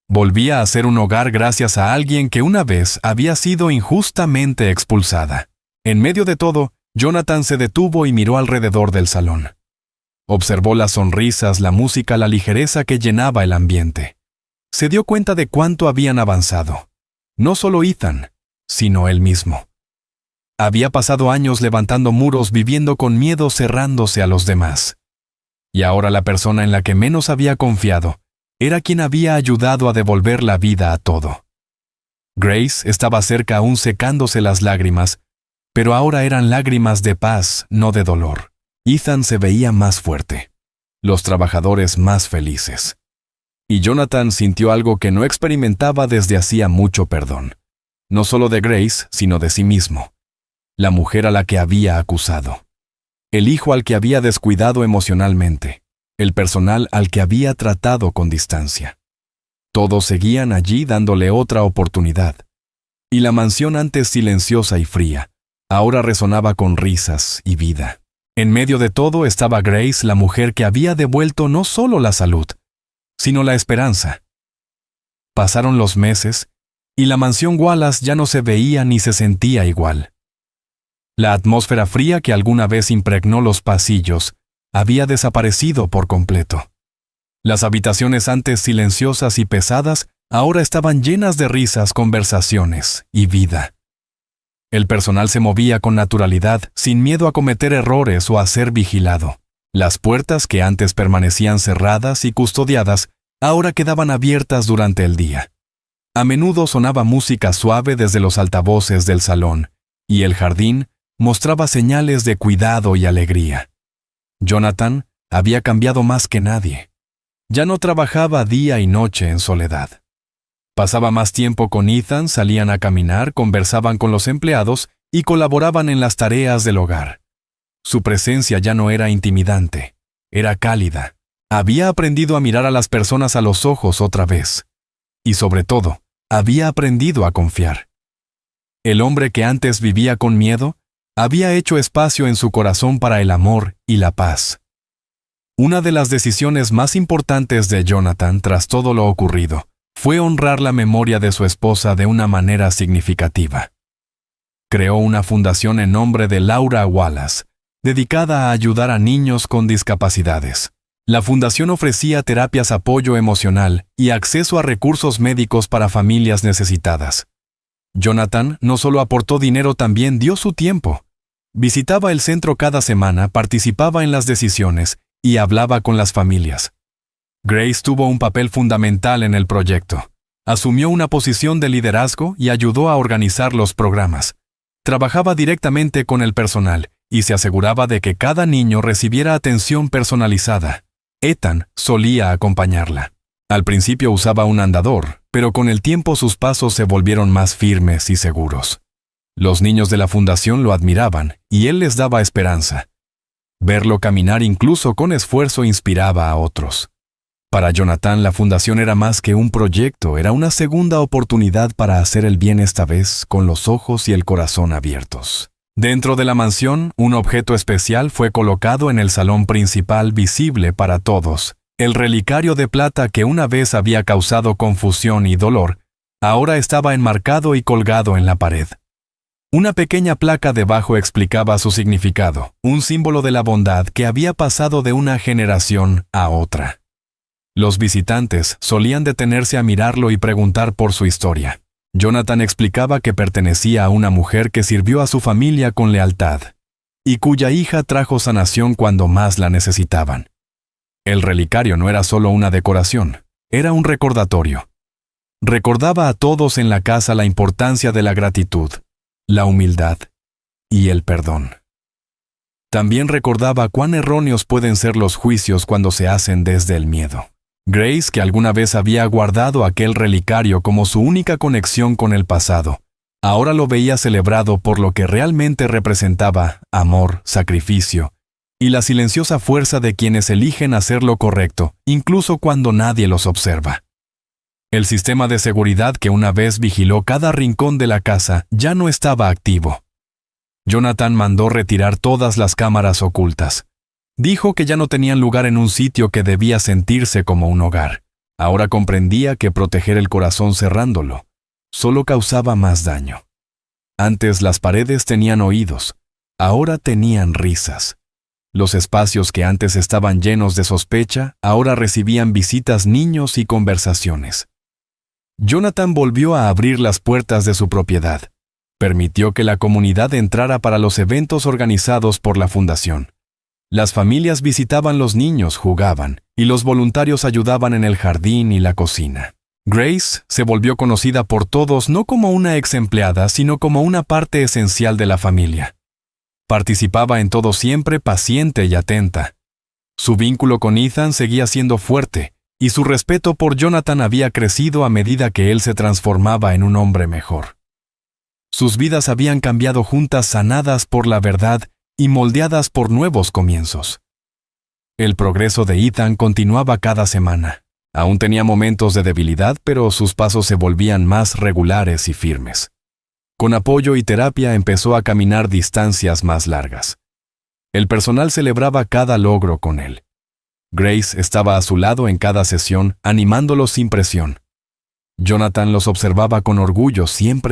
Volvía a ser un hogar gracias a alguien que una vez había sido injustamente expulsada. En medio de todo, Jonathan se detuvo y miró alrededor del salón. Observó las sonrisas, la música, la ligereza que llenaba el ambiente. Se dio cuenta de cuánto habían avanzado. No solo Ethan, sino él mismo. Había pasado años levantando muros, viviendo con miedo, cerrándose a los demás. Y ahora la persona en la que menos había confiado era quien había ayudado a devolver la vida a todo. Grace estaba cerca aún secándose las lágrimas, pero ahora eran lágrimas de paz, no de dolor. Ethan se veía más fuerte, los trabajadores más felices. Y Jonathan sintió algo que no experimentaba desde hacía mucho: perdón. No solo de Grace, sino de sí mismo. La mujer a la que había acusado. El hijo al que había descuidado emocionalmente. El personal al que había tratado con distancia. Todos seguían allí dándole otra oportunidad. Y la mansión, antes silenciosa y fría, ahora resonaba con risas y vida. En medio de todo estaba Grace, la mujer que había devuelto no solo la salud, sino la esperanza. Pasaron los meses, y la mansión Wallace ya no se veía ni se sentía igual. La atmósfera fría que alguna vez impregnó los pasillos había desaparecido por completo. Las habitaciones, antes silenciosas y pesadas, ahora estaban llenas de risas, conversaciones y vida. El personal se movía con naturalidad, sin miedo a cometer errores o a ser vigilado. Las puertas, que antes permanecían cerradas y custodiadas, ahora quedaban abiertas durante el día. A menudo sonaba música suave desde los altavoces del salón, y el jardín mostraba señales de cuidado y alegría. Jonathan había cambiado más que nadie. Ya no trabajaba día y noche en soledad. Pasaba más tiempo con Ethan, salían a caminar, conversaban con los empleados y colaboraban en las tareas del hogar. Su presencia ya no era intimidante, era cálida. Había aprendido a mirar a las personas a los ojos otra vez. Y sobre todo, había aprendido a confiar. El hombre que antes vivía con miedo, había hecho espacio en su corazón para el amor y la paz. Una de las decisiones más importantes de Jonathan tras todo lo ocurrido fue honrar la memoria de su esposa de una manera significativa. Creó una fundación en nombre de Laura Wallace, dedicada a ayudar a niños con discapacidades. La fundación ofrecía terapias, apoyo emocional y acceso a recursos médicos para familias necesitadas. Jonathan no solo aportó dinero, también dio su tiempo. Visitaba el centro cada semana, participaba en las decisiones y hablaba con las familias. Grace tuvo un papel fundamental en el proyecto. Asumió una posición de liderazgo y ayudó a organizar los programas. Trabajaba directamente con el personal y se aseguraba de que cada niño recibiera atención personalizada. Ethan solía acompañarla. Al principio usaba un andador, pero con el tiempo sus pasos se volvieron más firmes y seguros. Los niños de la fundación lo admiraban y él les daba esperanza. Verlo caminar incluso con esfuerzo inspiraba a otros. Para Jonathan, la fundación era más que un proyecto, era una segunda oportunidad para hacer el bien, esta vez con los ojos y el corazón abiertos. Dentro de la mansión, un objeto especial fue colocado en el salón principal, visible para todos. El relicario de plata que una vez había causado confusión y dolor, ahora estaba enmarcado y colgado en la pared. Una pequeña placa debajo explicaba su significado, un símbolo de la bondad que había pasado de una generación a otra. Los visitantes solían detenerse a mirarlo y preguntar por su historia. Jonathan explicaba que pertenecía a una mujer que sirvió a su familia con lealtad y cuya hija trajo sanación cuando más la necesitaban. El relicario no era solo una decoración, era un recordatorio. Recordaba a todos en la casa la importancia de la gratitud, la humildad y el perdón. También recordaba cuán erróneos pueden ser los juicios cuando se hacen desde el miedo. Grace, que alguna vez había guardado aquel relicario como su única conexión con el pasado, ahora lo veía celebrado por lo que realmente representaba: amor, sacrificio y la silenciosa fuerza de quienes eligen hacer lo correcto, incluso cuando nadie los observa. El sistema de seguridad que una vez vigiló cada rincón de la casa ya no estaba activo. Jonathan mandó retirar todas las cámaras ocultas. Dijo que ya no tenían lugar en un sitio que debía sentirse como un hogar. Ahora comprendía que proteger el corazón cerrándolo solo causaba más daño. Antes las paredes tenían oídos, ahora tenían risas. Los espacios que antes estaban llenos de sospecha, ahora recibían visitas, niños y conversaciones. Jonathan volvió a abrir las puertas de su propiedad. Permitió que la comunidad entrara para los eventos organizados por la fundación. Las familias visitaban los niños, jugaban, y los voluntarios ayudaban en el jardín y la cocina. Grace se volvió conocida por todos no como una ex empleada, sino como una parte esencial de la familia. Participaba en todo siempre, paciente y atenta. Su vínculo con Ethan seguía siendo fuerte, y su respeto por Jonathan había crecido a medida que él se transformaba en un hombre mejor. Sus vidas habían cambiado juntas, sanadas por la verdad y moldeadas por nuevos comienzos. El progreso de Ethan continuaba cada semana. Aún tenía momentos de debilidad, pero sus pasos se volvían más regulares y firmes. Con apoyo y terapia empezó a caminar distancias más largas. El personal celebraba cada logro con él. Grace estaba a su lado en cada sesión, animándolos sin presión. Jonathan los observaba con orgullo, siempre